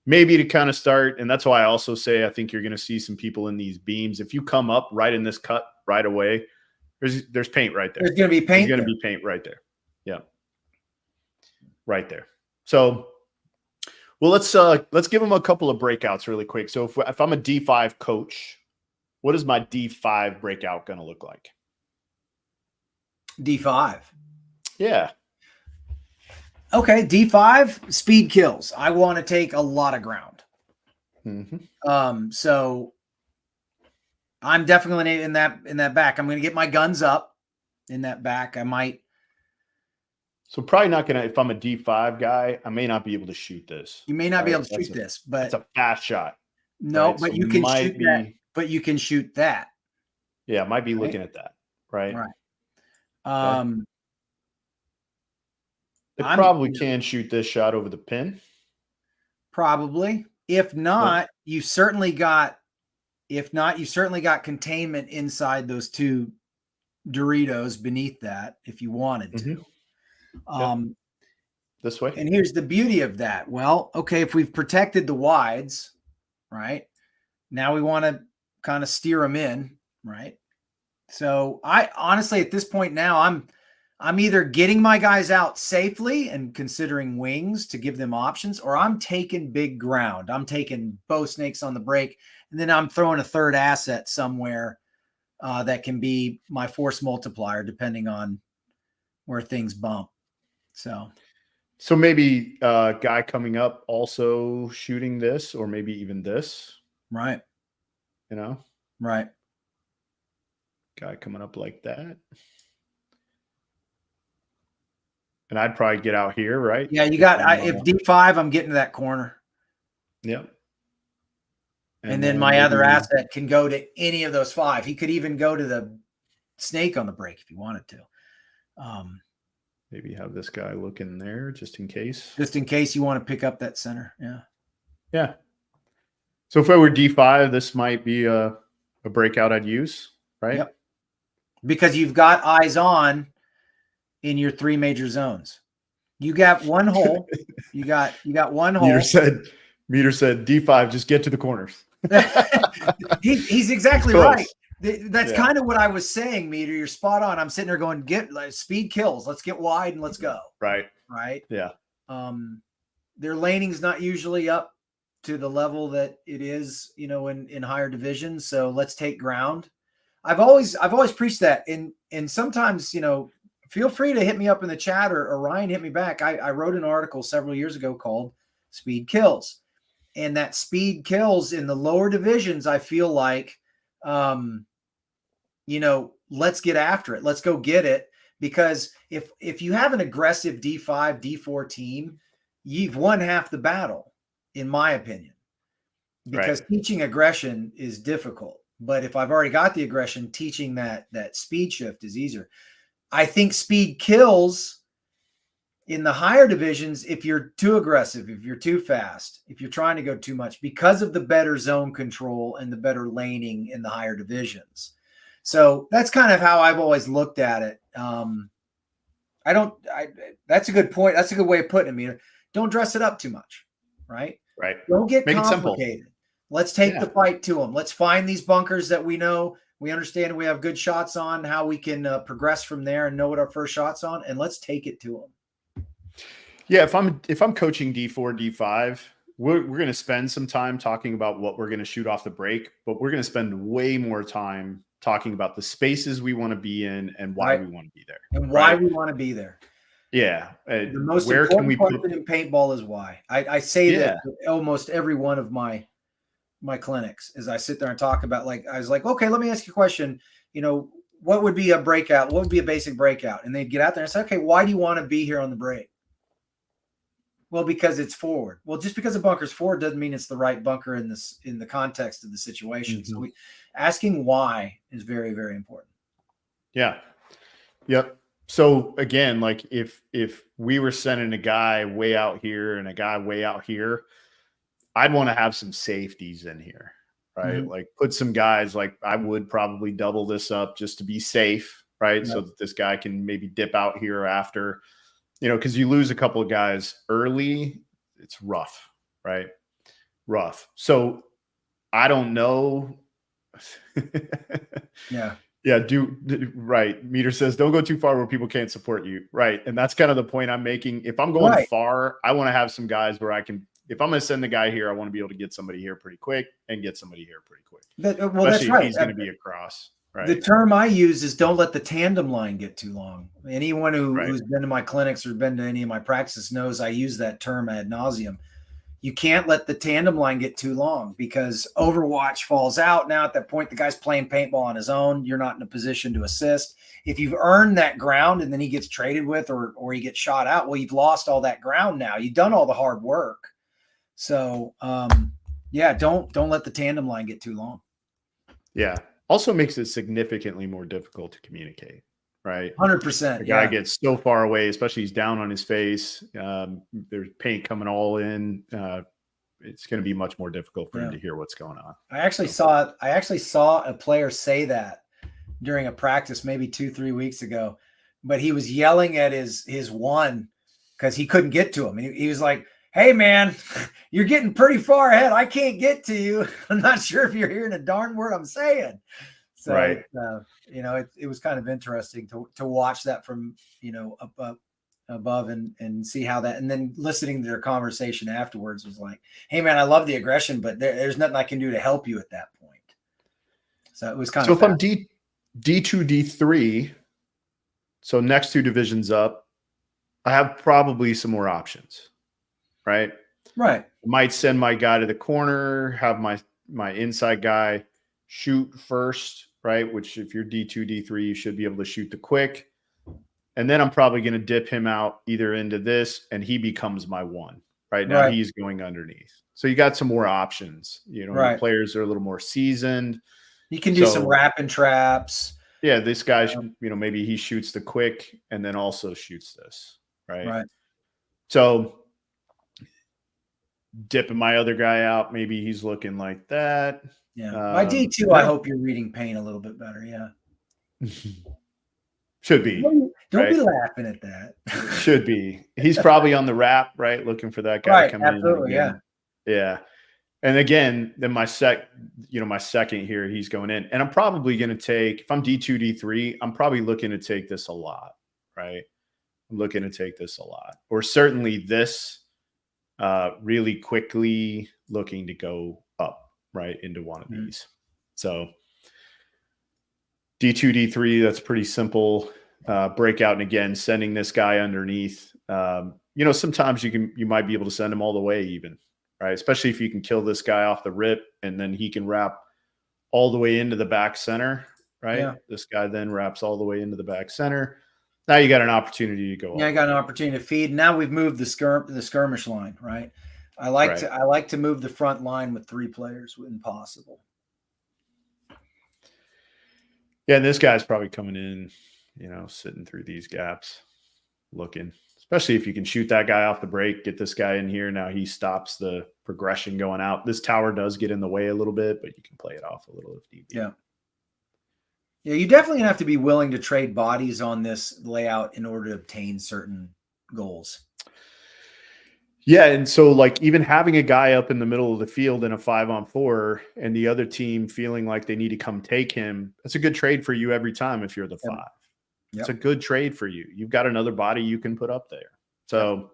maybe to kind of start. And that's why I also say, I think you're going to see some people in these beams. If you come up right in this cut right away, there's paint right there. There's going to be paint. There's going to be paint right there. Yeah. Right there. So, well, let's give them a couple of breakouts really quick. So if I'm a D5 coach, what is my D5 breakout going to look like? D5. Yeah. Okay, D5 speed kills. I want to take a lot of ground. So I'm definitely in that back. I'm going to get my guns up in that back. I might. So probably not going to, if I'm a D5 guy, I may not be able to shoot this. You may not be able to shoot this, but it's a fast shot. No, right? but So you can shoot that. But you can shoot that. Yeah, I might be looking at that. Right. It probably can shoot this shot over the pin. Probably. If not, you certainly got containment inside those two Doritos beneath that if you wanted to. This way. And here's the beauty of that. Well, okay, if we've protected the wides, right? Now we want to kind of steer them in, right? So I honestly, at this point now, I'm either getting my guys out safely and considering wings to give them options, or I'm taking big ground. I'm taking bow snakes on the break, And then I'm throwing a third asset somewhere that can be my force multiplier, depending on where things bump. So maybe a guy coming up also shooting this, or maybe even this. Right. Right. Guy coming up like that. And I'd probably get out here, right? Yeah, you got if D5, I'm getting to that corner. Yep. And then my other asset can go to any of those 5. He could even go to the snake on the break if he wanted to. Maybe have this guy looking there just in case. Just in case you want to pick up that center. Yeah. Yeah. So if I were D5, this might be a breakout I'd use, right? Yep. Because you've got eyes on in your 3 major zones. You got one hole. You got one hole. Meter said D5, just get to the corners. He's exactly Close. right. That's kind of what I was saying, Meter. You're spot on. I'm sitting there going, speed kills. Let's get wide and let's go. Right. Yeah. Their laning's not usually up to the level that it is, in higher divisions. So let's take ground. I've always preached that. And sometimes, feel free to hit me up in the chat or Ryan hit me back. I wrote an article several years ago called Speed Kills. And that speed kills in the lower divisions, I feel like, let's get after it. Let's go get it. Because if you have an aggressive D5, D4 team, you've won half the battle, in my opinion. Because teaching aggression is difficult. But if I've already got the aggression, teaching that speed shift is easier. I think speed kills in the higher divisions if you're too aggressive, if you're too fast, if you're trying to go too much, because of the better zone control and the better laning in the higher divisions. So that's kind of how I've always looked at it. That's a good point. That's a good way of putting it. I mean, don't dress it up too much, right? Right. Don't get Make complicated. Let's take the fight to them. Let's find these bunkers that we know, we understand, we have good shots on, how we can progress from there and know what our first shot's on, and let's take it to them. Yeah, if I'm coaching D4, D5, we're going to spend some time talking about what we're going to shoot off the break, but we're going to spend way more time talking about the spaces we want to be in and why we want to be there. And why we want to be there. Yeah. The most important question in paintball is why. I say that to almost every one of my clinics as I sit there and talk about, I was like, okay, let me ask you a question. What would be a breakout? What would be a basic breakout? And they'd get out there and say, okay, why do you want to be here on the break? Well, because it's forward. Well, just because a bunker's forward doesn't mean it's the right bunker in the context of the situation. Mm-hmm. So asking why is very, very important. Yeah. Yep. So again, if we were sending a guy way out here and a guy way out here, I'd want to have some safeties in here, right? Mm-hmm. Put some guys, I would probably double this up just to be safe, right? Yeah. So that this guy can maybe dip out here after, because you lose a couple of guys early, it's rough, right? Rough. So I don't know. Yeah. Yeah. Right. Meter says, don't go too far where people can't support you. Right. And that's kind of the point I'm making. If I'm going far, I want to have some guys where I can, if I'm going to send the guy here, I want to be able to get somebody here pretty quick and get somebody here pretty quick. Especially if he's going to be across. Right. The term I use is don't let the tandem line get too long. Anyone who's been to my clinics or been to any of my practices knows I use that term ad nauseum. You can't let the tandem line get too long because Overwatch falls out. Now at that point, the guy's playing paintball on his own. You're not in a position to assist. If you've earned that ground and then he gets traded with or he gets shot out, well, you've lost all that ground now. You've done all the hard work. So, don't let the tandem line get too long. Yeah. Also makes it significantly more difficult to communicate, right? 100%. The guy gets so far away, especially he's down on his face. There's paint coming all in. It's going to be much more difficult for him to hear what's going on. I actually saw a player say that during a practice maybe 2-3 weeks ago, but he was yelling at his one because he couldn't get to him. And he was like, hey, man, you're getting pretty far ahead. I can't get to you. I'm not sure if you're hearing a darn word I'm saying. So, it was kind of interesting to watch that from, above and see how that, and then listening to their conversation afterwards was like, hey man, I love the aggression, but there's nothing I can do to help you at that point. So it was kind of, if I'm D2, D3, so next 2 divisions up, I have probably some more options, right? Right. I might send my guy to the corner, have my inside guy shoot first, right? Which if you're D2, D3, you should be able to shoot the quick. And then I'm probably going to dip him out either into this, and he becomes my 1. Right now, he's going underneath. So you got some more options. Your players are a little more seasoned. You can do some wrap and traps. Yeah, this guy, maybe he shoots the quick and then also shoots this, right? Right. So dipping my other guy out, maybe he's looking like that. Yeah. My D2, I hope you're reading paint a little bit better. Yeah. Should be. Don't be laughing at that. Should be. He's probably on the wrap, right? Looking for that guy to come absolutely, in. Absolutely, yeah. And again, then my second here, he's going in. And I'm probably going to take, if I'm D2, D3, I'm probably looking to take this a lot, right? I'm looking to take this a lot. Or certainly this really quickly looking to go up, right, into one of these. So D2, D3, that's pretty simple. Breakout, and again, sending this guy underneath. Sometimes you might be able to send him all the way even, right? Especially if you can kill this guy off the rip, and then he can wrap all the way into the back center, right? Yeah. This guy then wraps all the way into the back center. Now you got an opportunity to go up. I got an opportunity to feed. Now we've moved the skirmish line, right? I like to move the front line with 3 players when possible. Yeah, and this guy's probably coming in, sitting through these gaps, looking, especially if you can shoot that guy off the break, get this guy in here. Now he stops the progression going out. This tower does get in the way a little bit, but you can play it off a little if need be. Yeah. Yeah, you definitely have to be willing to trade bodies on this layout in order to obtain certain goals. Yeah, and so like even having a guy up in the middle of the field in a 5-on-4 and the other team feeling like they need to come take him, that's a good trade for you every time if you're the 5. Yep. It's a good trade for you. You've got another body you can put up there. So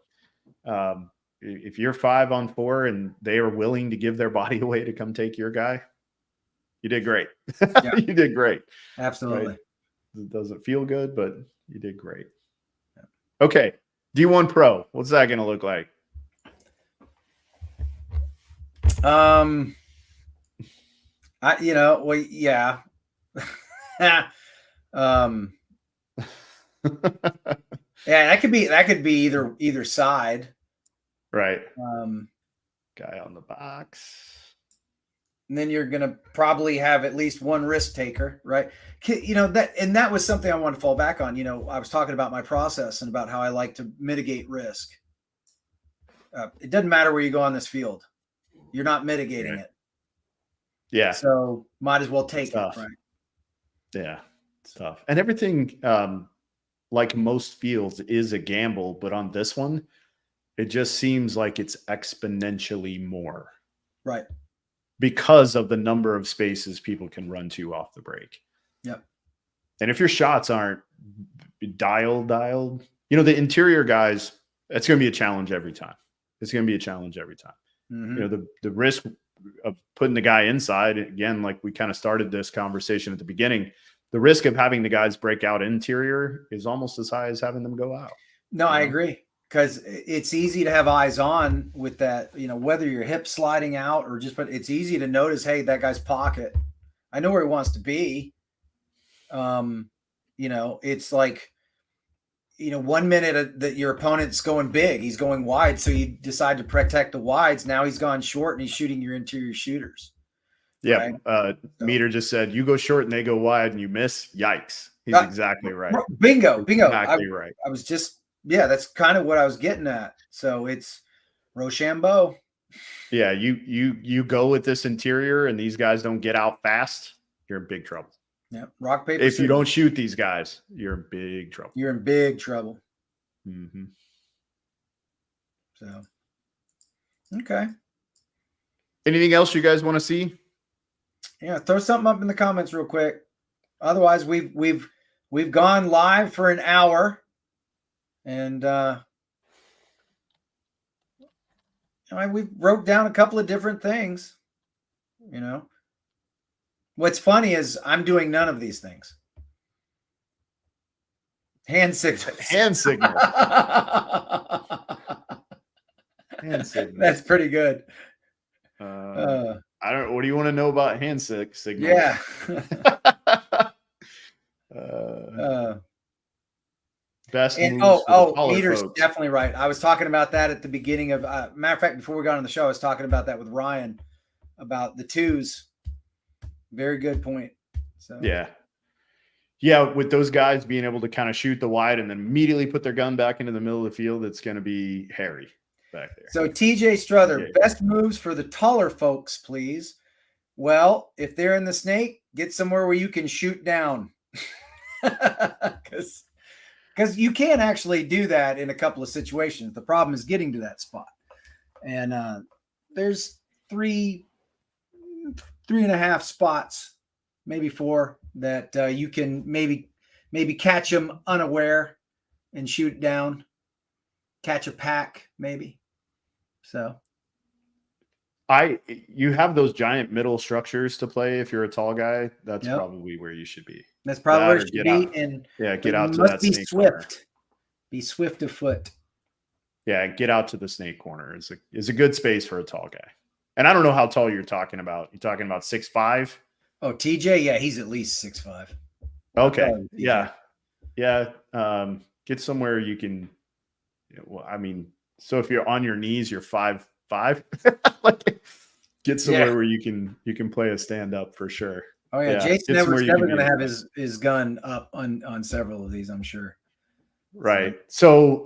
if you're 5-on-4 and they are willing to give their body away to come take your guy, you did great. Yeah. You did great. Absolutely. Right? It doesn't feel good, but you did great. Yeah. Okay. D1 Pro. What's that going to look like? Yeah. Yeah, that could be either side. Right. Guy on the box. And then you're going to probably have at least one risk taker, right? That was something I wanted to fall back on. I was talking about my process and about how I like to mitigate risk. It doesn't matter where you go on this field. You're not mitigating it. Yeah. So might as well take it, right? Yeah. It's tough. And everything, like most fields, is a gamble, but on this one, it just seems like it's exponentially more. Right. Because of the number of spaces people can run to off the break. Yep. And if your shots aren't dialed, the interior guys, that's going to be a challenge every time. It's going to be a challenge every time. Mm-hmm. The risk of putting the guy inside, again, like we kind of started this conversation at the beginning, the risk of having the guys break out interior is almost as high as having them go out. No, I agree. Because it's easy to have eyes on with that, whether your hip sliding out or but it's easy to notice, hey, that guy's pocket, I know where he wants to be. It's like, 1 minute that your opponent's going big, he's going wide. So you decide to protect the wides. Now he's gone short and he's shooting your interior shooters. Yeah. Right? Meter just said, you go short and they go wide and you miss. Yikes. He's exactly right. Bingo. Exactly right. I was just, that's kind of what I was getting at. So it's Rochambeau. Yeah, you go with this interior and these guys don't get out fast, you're in big trouble. Yeah, rock, paper, if you don't shoot these guys, you're in big trouble. You're in big trouble. Mm-hmm. So, okay. Anything else you guys want to see? Yeah, throw something up in the comments real quick. Otherwise, we've gone live for an hour. And we wrote down a couple of different things. What's funny is I'm doing none of these things. Hand signals. Hand signals. Hand signals. That's pretty good. I don't. What do you want to know about hand signals? Yeah. Best and moves Meter's folks. Definitely right. I was talking about that at the beginning of. Matter of fact, before we got on the show, I was talking about that with Ryan about the twos. Very good point. So yeah, with those guys being able to kind of shoot the wide and then immediately put their gun back into the middle of the field, it's going to be hairy back there. So TJ Struther, best moves for the taller folks, please. Well, if they're in the snake, get somewhere where you can shoot down. Because you can actually do that in a couple of situations. The problem is getting to that spot. And there's 3.5 spots, maybe 4, that you can maybe catch them unaware and shoot down, catch a pack maybe. So you have those giant middle structures to play. If you're a tall guy, that's probably where you should be. That's probably where you should be. And get out to that be snake swift. corner. Be swift of foot. Yeah, get out to the snake corner. Is a good space for a tall guy. And I don't know how tall you're talking about. You're talking about 6'5"? Oh, TJ, yeah, he's at least 6'5". Okay, yeah. Get somewhere you can. So if you're on your knees, you're 5'5". Get somewhere where you can play a stand up for sure. Oh yeah, Jason Edwards never going to have his gun up on several of these, I'm sure. Right. So,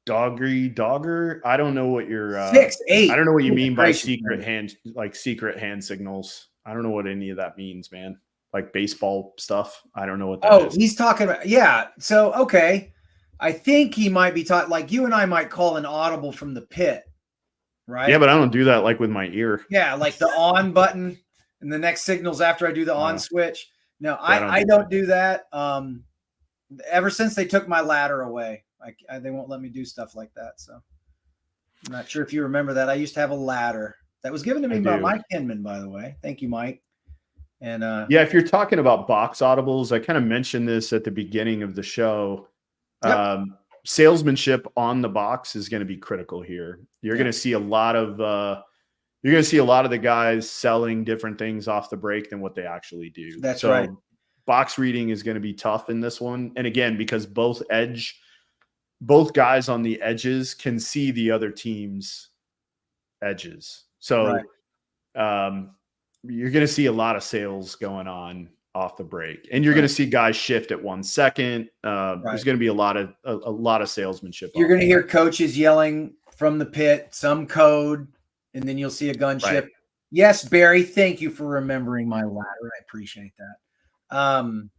Dogger. I don't know what your 6'8". I don't know what you mean by secret hand signals. I don't know what any of that means, man. Like baseball stuff. I don't know what that is. He's talking about So okay, I think he might be talking like you and I might call an audible from the pit, right? Yeah, but I don't do that like with my ear. Yeah, like the on button and the next signals after I do the on switch. No, I don't do that. Ever since they took my ladder away, they won't let me do stuff like that. So I'm not sure if you remember that. I used to have a ladder that was given to me by Mike Hinman, by the way. Thank you, Mike. And if you're talking about box audibles, I kind of mentioned this at the beginning of the show. Yep. Salesmanship on the box is going to be critical here. You're going to see a lot of the guys selling different things off the break than what they actually do. That's right. Box reading is going to be tough in this one. And again, because both guys on the edges can see the other team's edges. So you're going to see a lot of sales going on off the break, and you're going to see guys shift at 1 second. There's going to be a lot of salesmanship. You're going to hear coaches yelling from the pit, some code, and then you'll see a gun shift. Yes, Barry, thank you for remembering my ladder. I appreciate that.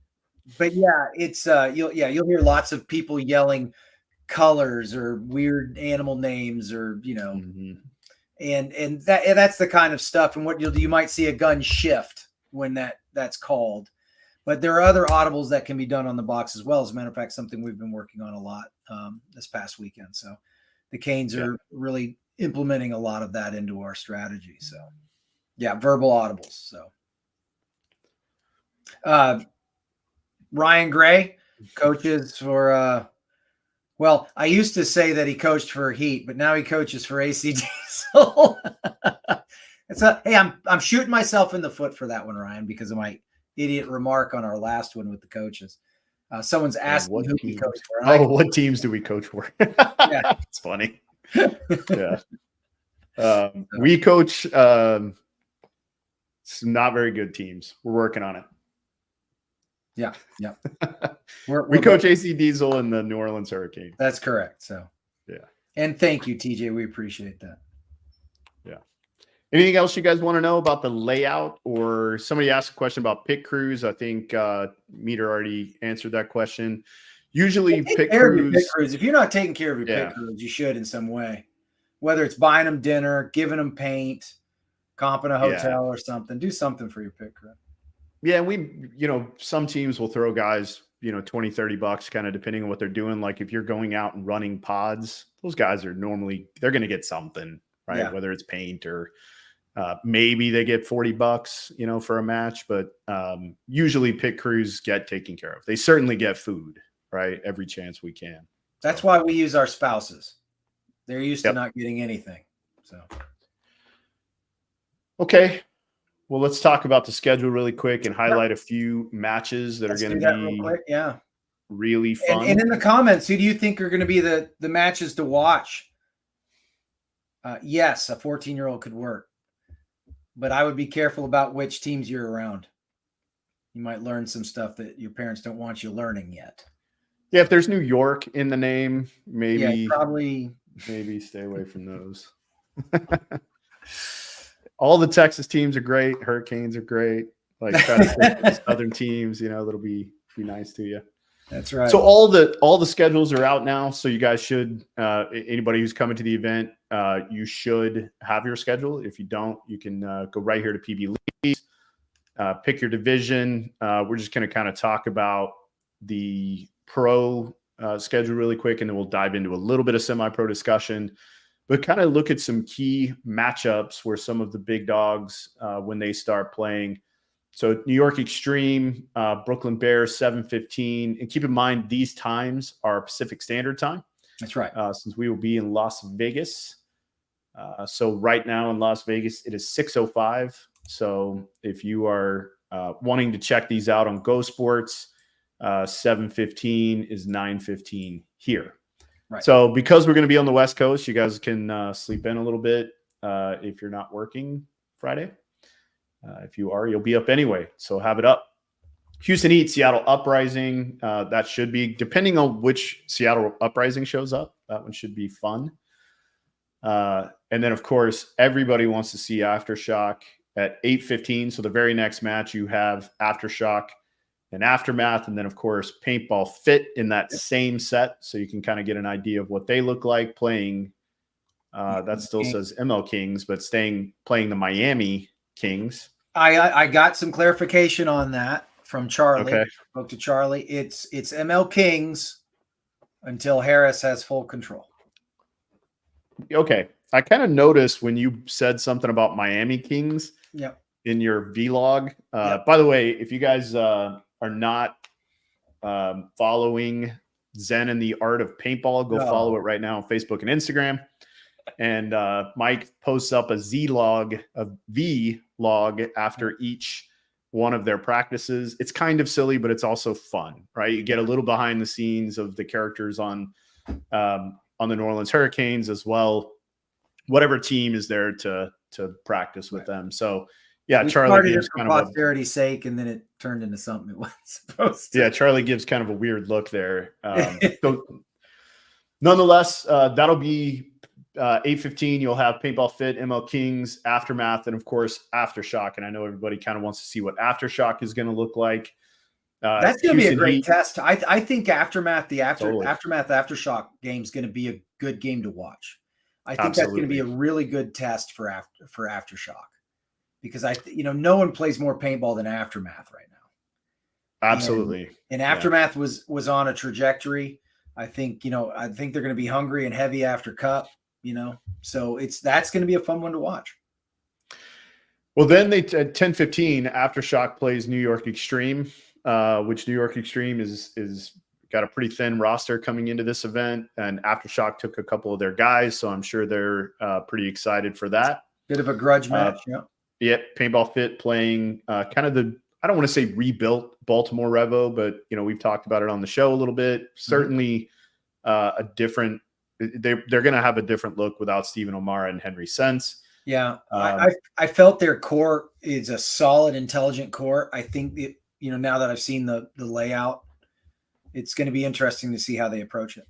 But yeah, it's you'll hear lots of people yelling colors or weird animal names or and that's the kind of stuff. And what you might see a gun shift when that's called. But there are other audibles that can be done on the box as well. As a matter of fact, something we've been working on a lot this past weekend. So the Canes are really implementing a lot of that into our strategy. So yeah, verbal audibles. So Ryan Gray coaches for I used to say that he coached for Heat, but now he coaches for AC Diesel. I'm shooting myself in the foot for that one, Ryan, because of my idiot remark on our last one with the coaches. Someone's asked me who we coach for. What teams do we coach for? Yeah, it's funny. Yeah, we coach some not very good teams. We're working on it. Yeah. We coach AC Diesel and the New Orleans Hurricanes. That's correct. So yeah. And thank you, TJ. We appreciate that. Yeah. Anything else you guys want to know about the layout? Or somebody asked a question about pit crews. I think Meter already answered that question. Usually pit crews. If you're not taking care of your pit crews, you should in some way. Whether it's buying them dinner, giving them paint, comping a hotel or something. Do something for your pit crew. Yeah, we some teams will throw guys $20, $30 kind of depending on what they're doing. Like if you're going out and running pods, those guys are they're going to get something, right? Yeah. Whether it's paint or maybe they get $40, for a match, but usually pit crews get taken care of. They certainly get food, right? Every chance we can. That's why we use our spouses. They're used to not getting anything. So, okay. Well, let's talk about the schedule really quick and highlight a few matches that are going to be real quick. Yeah. Really fun. And in the comments, who do you think are going to be the matches to watch? Yes, a 14-year-old could work, but I would be careful about which teams you're around. You might learn some stuff that your parents don't want you learning yet. Yeah, if there's New York in the name, maybe maybe stay away from those. All the Texas teams are great. Hurricanes are great. Like try to pick the Southern teams, that'll be nice to you. That's right. So all the schedules are out now. So you guys should anybody who's coming to the event, you should have your schedule. If you don't, you can go right here to PB Leagues, pick your division. We're just going to kind of talk about the pro schedule really quick, and then we'll dive into a little bit of semi-pro discussion, but kind of look at some key matchups where some of the big dogs, when they start playing. So New York Extreme, Brooklyn Bears, 7:15. And keep in mind, these times are Pacific Standard Time. That's right. Since we will be in Las Vegas. So right now in Las Vegas, it is 6:05. So if you are wanting to check these out on Go Sports, 7:15 is 9:15 here. Right. So because we're going to be on the West Coast, you guys can sleep in a little bit if you're not working Friday. If you are, you'll be up anyway. So have it up. Houston Heat, Seattle Uprising. That should be, depending on which Seattle Uprising shows up, that one should be fun. And then, of course, everybody wants to see Aftershock at 8:15. So the very next match, you have Aftershock and Aftermath. And then, of course, Paintball Fit in that same set. So you can kind of get an idea of what they look like playing. That still says ML Kings, but playing the Miami Kings. I got some clarification on that from Charlie. Okay. Spoke to Charlie. It's ML Kings until Harris has full control. Okay. I kind of noticed when you said something about Miami Kings in your vlog. By the way, if you guys are not following Zen and the Art of Paintball, go follow it right now on Facebook and Instagram. And Mike posts up a V-log after each one of their practices. It's kind of silly, but it's also fun, right? You get a little behind the scenes of the characters on the New Orleans Hurricanes as well. Whatever team is there to practice with them. So yeah, Charlie gives kind of posterity's sake, and then it turned into something it wasn't supposed to. Yeah, Charlie gives kind of a weird look there. So nonetheless, that'll be 8:15. You'll have Paintball Fit, ML Kings, Aftermath, and of course Aftershock. And I know everybody kind of wants to see what Aftershock is going to look like. That's going to be a great test. I think Aftermath, Aftershock game is going to be a good game to watch. I think that's going to be a really good test for Aftershock, because no one plays more paintball than Aftermath right now. Absolutely. And Aftermath was on a trajectory. I think they're going to be hungry and heavy after Cup. So that's going to be a fun one to watch. Well, then at 10:15, Aftershock plays New York Extreme, which New York Extreme is got a pretty thin roster coming into this event, and Aftershock took a couple of their guys, so I'm sure they're pretty excited for that. Bit of a grudge match, Paintball Fit playing kind of I don't want to say rebuilt Baltimore Revo, but we've talked about it on the show a little bit. Certainly a different. They're going to have a different look without Stephen O'Mara and Henry Sense. Yeah, I felt their core is a solid, intelligent core. I think now that I've seen the layout, it's going to be interesting to see how they approach it.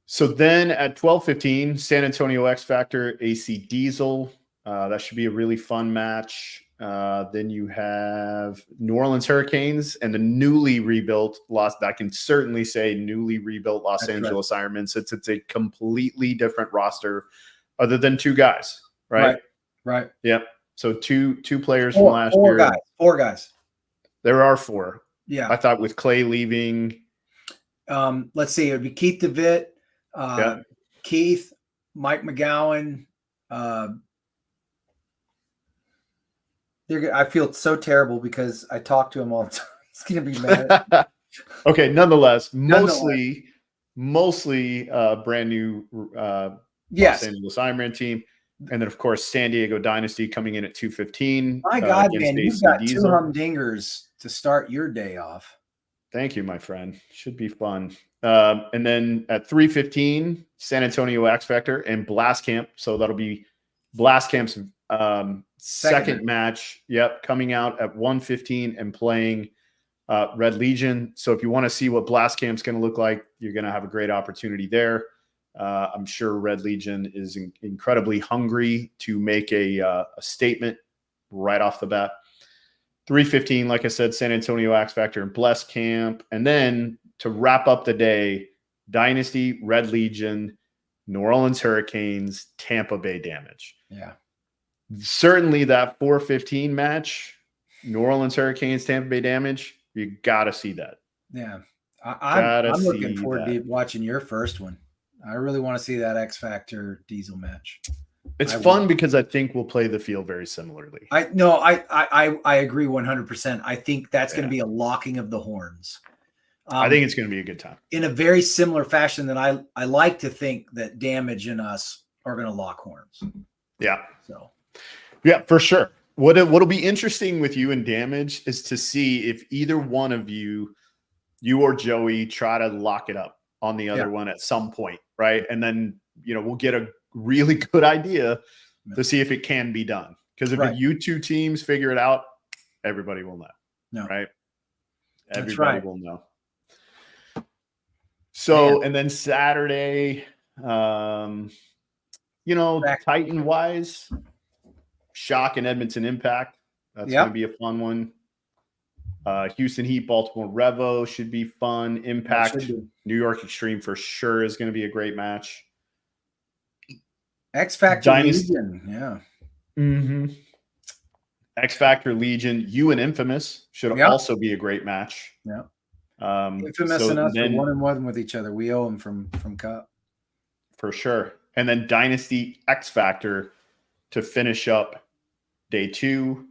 So then at 12:15, San Antonio X Factor, AC Diesel. That should be a really fun match. Then you have New Orleans Hurricanes and the newly rebuilt Los Angeles Ironmen. It's a completely different roster other than two guys, right? Right. Yep. So two players from last year. Four guys. There are four. Yeah. I thought with Clay leaving. Let's see. It would be Keith DeVitt, Keith, Mike McGowan. I feel so terrible because I talk to him all the time. He's going to be mad. Okay. Nonetheless, mostly brand new yes. Los Angeles Ironman team. And then, of course, San Diego Dynasty coming in at 2:15. My God, man, you've got Diesel. 2 humdingers to start your day off. Thank you, my friend. Should be fun. And then at 3:15, San Antonio X Factor and Blast Camp. So that'll be Blast Camp's second match. Yep, coming out at 1:15 and playing Red Legion. So if you want to see what Blast Camp's going to look like, you're going to have a great opportunity there. I'm sure Red Legion is incredibly hungry to make a statement right off the bat. 3:15, like I said, San Antonio X Factor and Blast Camp. And then to wrap up the day, Dynasty, Red Legion, New Orleans Hurricanes, Tampa Bay Damage. Yeah. Certainly that 4:15 match, New Orleans Hurricanes, Tampa Bay Damage, you got to see that. Yeah. I'm looking forward to watching your first one. I really want to see that X Factor Diesel match. It's fun because I think we'll play the field very similarly. I agree 100%. I think that's going to be a locking of the horns. I think it's going to be a good time. In a very similar fashion that I like to think that Damage and us are going to lock horns. Yeah. So. Yeah, for sure. What'll be interesting with you and Damage is to see if either one of you or Joey, try to lock it up on the other one at some point, right? And then, we'll get a really good idea to see if it can be done. Because if you two teams figure it out, everybody will know. Right? Everybody will know. So, and then Saturday, Titan-wise, Shock and Edmonton Impact. That's going to be a fun one. Houston Heat, Baltimore Revo should be fun. Impact, New York Extreme for sure is going to be a great match. X Factor Legion, yeah. Mm-hmm. X Factor Legion, you and Infamous should also be a great match. Yeah. Infamous and us are 1-1 with each other. We owe them from Cup. For sure. And then Dynasty X Factor to finish up day 2.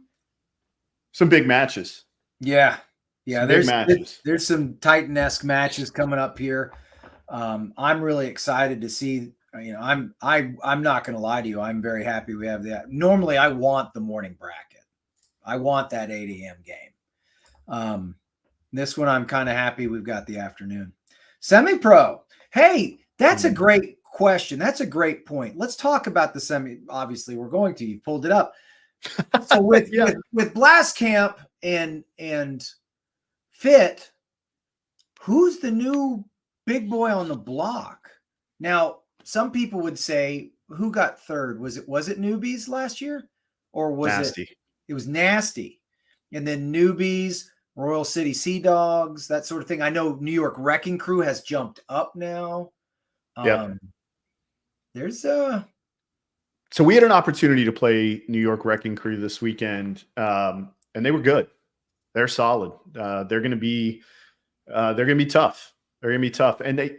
Some big matches. Yeah. There's some Titan-esque matches coming up here. I'm really excited to see. I'm not going to lie to you. I'm very happy we have that. Normally, I want the morning bracket. I want that 8 a.m. game. This one, I'm kind of happy we've got the afternoon. Semipro. Hey, that's a great question. That's a great point. Let's talk about the semi. Obviously, we're going to. You pulled it up. So with Blast Camp and Fit, who's the new big boy on the block? Now, some people would say, who got third? Was it Newbies last year? Or was Nasty? It was Nasty. And then Newbies, Royal City Sea Dogs, that sort of thing. I know New York Wrecking Crew has jumped up now. So we had an opportunity to play New York Wrecking Crew this weekend, and they were good. They're solid. They're going to be tough. They're going to be tough. And they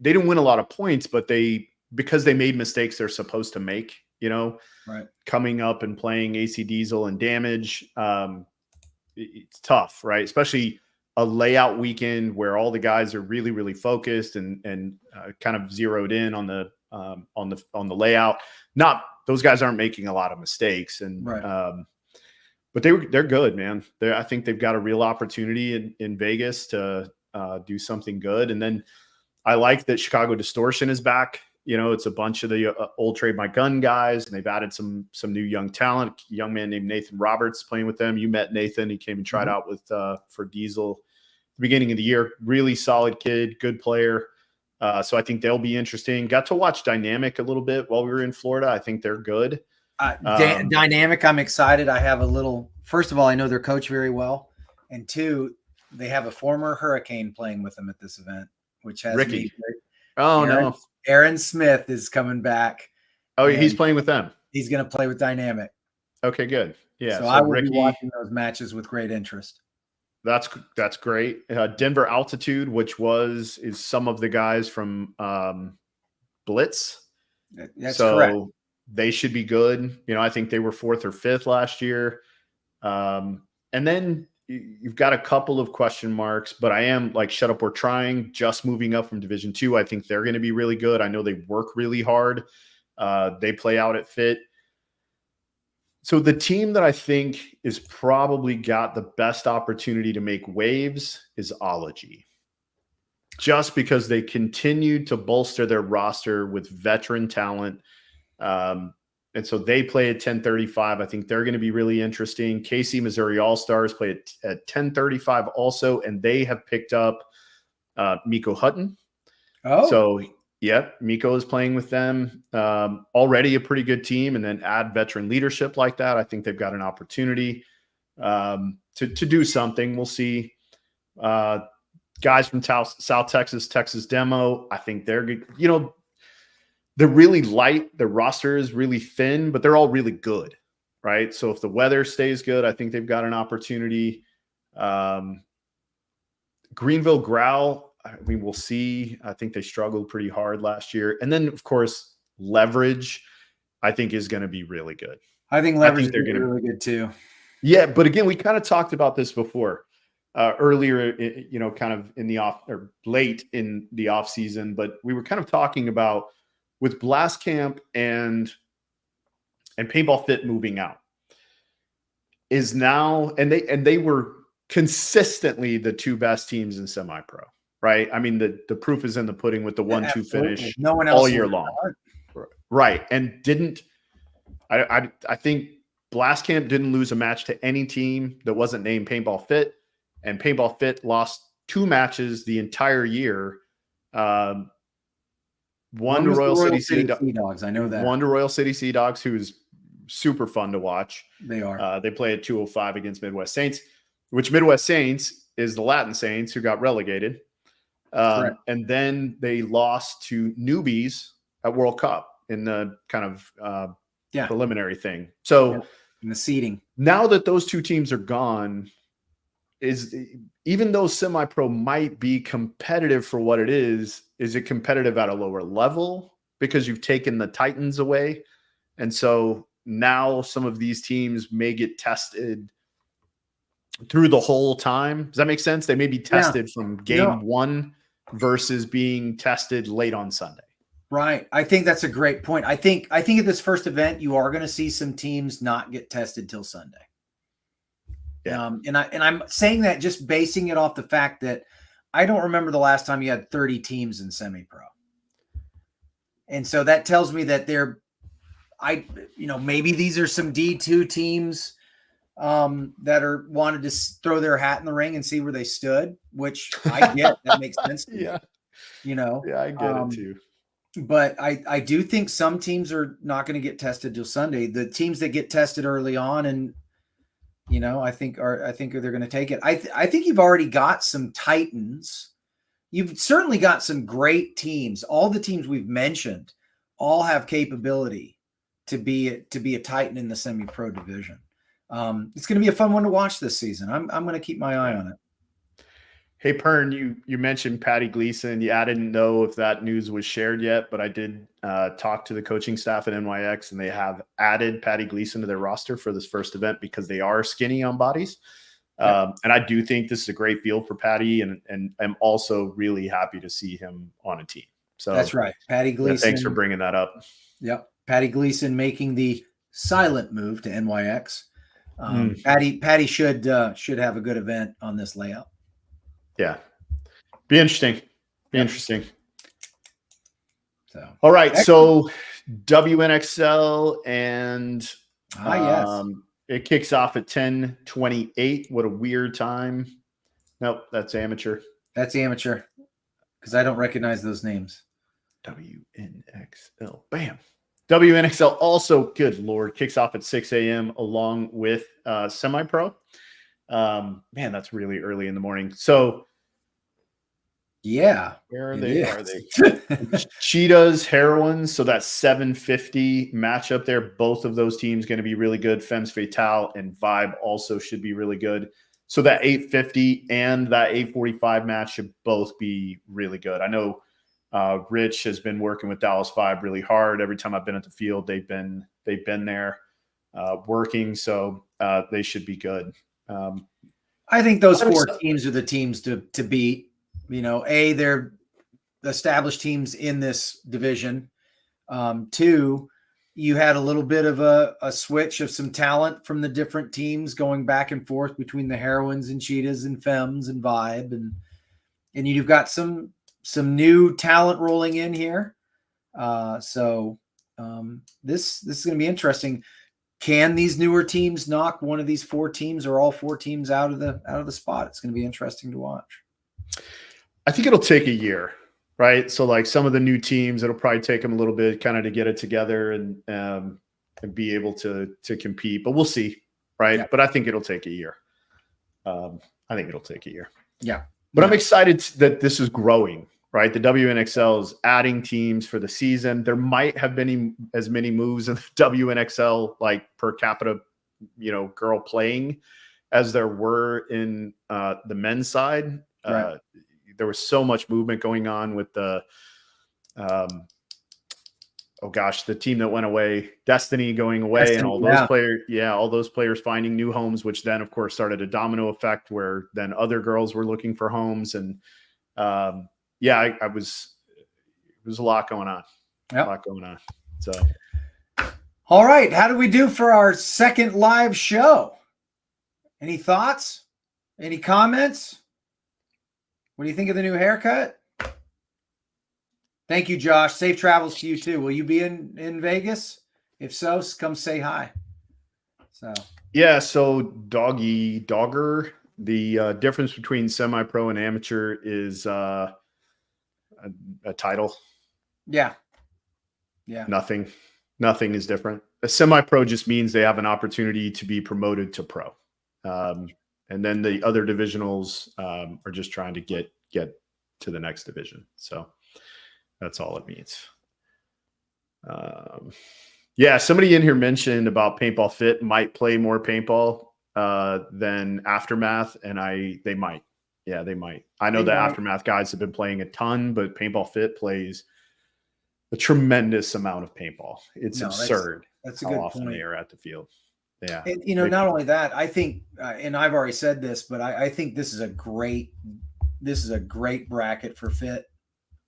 didn't win a lot of points, but because they made mistakes they're supposed to make, coming up and playing AC Diesel and Damage, it's tough, right? Especially a layout weekend where all the guys are really, really focused and kind of zeroed in on the layout. Those guys aren't making a lot of mistakes, but they're good, man. I think they've got a real opportunity in Vegas to do something good. And then I like that Chicago Distortion is back. It's a bunch of the old Trade My Gun guys, and they've added some new young talent. A young man named Nathan Roberts playing with them. You met Nathan. He came and tried out for Diesel at the beginning of the year. Really solid kid, good player. So I think they'll be interesting. Got to watch Dynamic a little bit while we were in Florida. I think they're good. Dynamic, I'm excited. I have first of all, I know their coach very well. And 2, they have a former Hurricane playing with them at this event, which has Ricky. No. Aaron Smith is coming back. Oh, he's playing with them. He's going to play with Dynamic. Okay, good. Yeah. So I will be watching those matches with great interest. That's great. Denver Altitude, which is some of the guys from Blitz. That's so correct. They should be good. I think they were 4th or 5th last year. And then you've got a couple of question marks, but I am like, Shut Up, We're Trying, just moving up from Division 2. I think they're going to be really good. I know they work really hard. They play out at fit. So the team that I think is probably got the best opportunity to make waves is Ology. Just because they continue to bolster their roster with veteran talent. And so they play at 10:35. I think they're going to be really interesting. KC Missouri All-Stars play at 10:35 also, and they have picked up Miko Hutton. Oh. So, yep, Miko is playing with them. Already a pretty good team, and then add veteran leadership like that. I think they've got an opportunity to do something. We'll see. Guys from South Texas, Texas Demo, I think they're good. They're really light. Their roster is really thin, but they're all really good, right? So if the weather stays good, I think they've got an opportunity. Greenville Growl, we'll see. I think they struggled pretty hard last year. And then, of course, Leverage, I think, is going to be really good. I think Leverage is going to be really good too. Yeah, but again, we kind of talked about this before. Earlier, kind of in the late in the off season, but we were kind of talking about with Blast Camp and Paintball Fit moving out is now, and they were consistently the 2 best teams in semi-pro, right? I mean, the proof is in the pudding with the 1-2 finish no one else all year long, right? And I think Blast Camp didn't lose a match to any team that wasn't named Paintball Fit. And Paintball Fit lost 2 matches the entire year. One to Royal City Sea Dogs. I know that. One to Royal City Sea Dogs, who is super fun to watch. They are. They play at 205 against Midwest Saints, which Midwest Saints is the Latin Saints who got relegated. And then they lost to Newbies at World Cup in the kind of preliminary thing. So in the seeding. Now that those 2 teams are gone, even though semi-pro might be competitive for what it is it competitive at a lower level because you've taken the Titans away? And so now some of these teams may get tested through the whole time. Does that make sense? They may be tested from game 1 versus being tested late on Sunday. Right. I think that's a great point. I think at this first event, you are going to see some teams not get tested till Sunday. Yeah. And I'm saying that just basing it off the fact that I don't remember the last time you had 30 teams in semi-pro. And so that tells me that maybe these are some D2 teams that wanted to throw their hat in the ring and see where they stood, which I get. That makes sense to me. Yeah. Yeah, I get it too. But I do think some teams are not going to get tested till Sunday. The teams that get tested early on and I think they're going to take it. I think you've already got some Titans. You've certainly got some great teams. All the teams we've mentioned all have capability to be a Titan in the semi-pro division. It's going to be a fun one to watch this season. I'm going to keep my eye on it. Hey, Pern, you mentioned Patty Gleason. Yeah, I didn't know if that news was shared yet, but I did talk to the coaching staff at NYX, and they have added Patty Gleason to their roster for this first event because they are skinny on bodies. And I do think this is a great field for Patty, and I'm also really happy to see him on a team. So that's right. Patty Gleason. Yeah, thanks for bringing that up. Yep. Patty Gleason making the silent move to NYX. Patty should have a good event on this layout. Yeah. Be interesting. Interesting. So, all right. Excellent. So WNXL and yes. It kicks off at 10:28. What a weird time. Nope, that's amateur. That's amateur because I don't recognize those names. WNXL. Bam. WNXL also, good Lord, kicks off at 6 a.m. along with semi-pro. Man, that's really early in the morning. So yeah, where are they? Are they Cheetahs, Heroines? So that's 7:50 matchup there. Both of those teams going to be really good. Femmes Fatale and Vibe also should be really good. So that 850 and that 845 match should both be really good. I know Rich has been working with Dallas 5 really hard. Every time I've been at the field, they've been there working. So they should be good. I think those 4 teams are the teams to beat. They're established teams in this division. 2, you had a little bit of a switch of some talent from the different teams going back and forth between the Heroines and Cheetahs and Femmes and Vibe, and you've got some new talent rolling in here. So this is going to be interesting. Can these newer teams knock one of these 4 teams or all 4 teams out of the spot? It's going to be interesting to watch. I think it'll take a year, right? So like some of the new teams, it'll probably take them a little bit kind of to get it together and be able to compete, but we'll see. Right. Yeah. But I think it'll take a year. Yeah. But I'm excited that this is growing, right? The WNXL is adding teams for the season. There might have been as many moves in the WNXL, like per capita, girl playing as there were in the men's side. Right. There was so much movement going on with the, the team that went away, Destiny going away, and all those players. Yeah, all those players finding new homes, which then, of course, started a domino effect where then other girls were looking for homes, and it was a lot going on. Yep. A lot going on. So, all right, how do we do for our second live show? Any thoughts? Any comments? What do you think of the new haircut? Thank you, Josh. Safe travels to you too. Will you be in Vegas? If so, come say hi. So Dogger. The difference between semi-pro and amateur is a title. Yeah. Nothing is different. A semi-pro just means they have an opportunity to be promoted to pro. And then the other divisionals are just trying to get to the next division. So that's all it means. Somebody in here mentioned about Paintball Fit might play more paintball than Aftermath, and they might. Yeah, they might. I know the Aftermath guys have been playing a ton, but Paintball Fit plays a tremendous amount of paintball. It's absurd. That's a good point. How often they are at the field. Yeah. And, not only that, I think, and I've already said this, but I think this is a great bracket for Fit.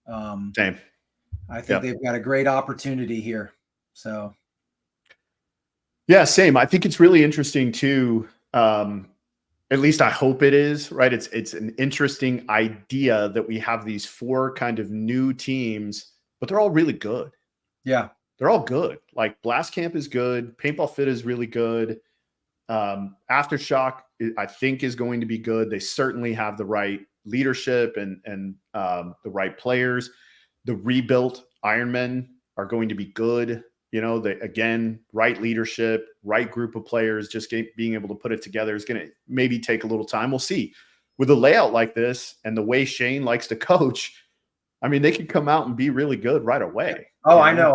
Same. I think they've got a great opportunity here. So. Yeah, same. I think it's really interesting too. At least I hope it is, right? It's an interesting idea that we have these 4 kind of new teams, but they're all really good. Yeah. They're all good. Like Blast Camp is good. Paintball Fit is really good. Aftershock, I think, is going to be good. They certainly have the right leadership and the right players. The rebuilt Ironmen are going to be good. Right leadership, right group of players, just being able to put it together is going to maybe take a little time. We'll see. With a layout like this and the way Shane likes to coach, I mean, they could come out and be really good right away. Oh, I know.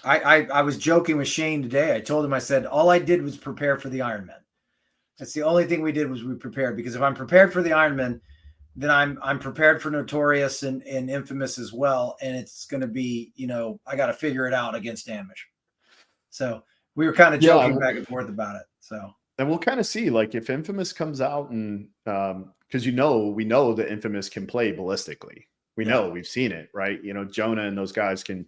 I was joking with Shane today. I told him, I said, all I did was prepare for the Ironman. That's the only thing we did was we prepared, because if I'm prepared for the Ironman, then I'm prepared for Notorious and Infamous as well. And it's going to be, I got to figure it out against Damage. So we were kind of joking back and forth about it. So, and we'll kind of see, like, if Infamous comes out and, because we know that Infamous can play ballistically. We've seen it, right? Jonah and those guys can,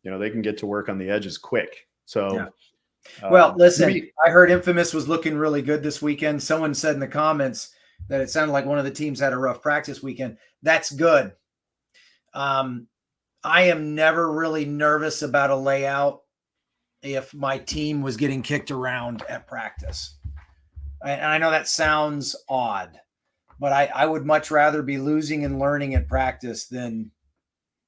they can get to work on the edges quick. So, well, listen, I heard Infamous was looking really good this weekend. Someone said in the comments that it sounded like one of the teams had a rough practice weekend. That's good. I am never really nervous about a layout if my team was getting kicked around at practice. And I know that sounds odd, but I would much rather be losing and learning at practice than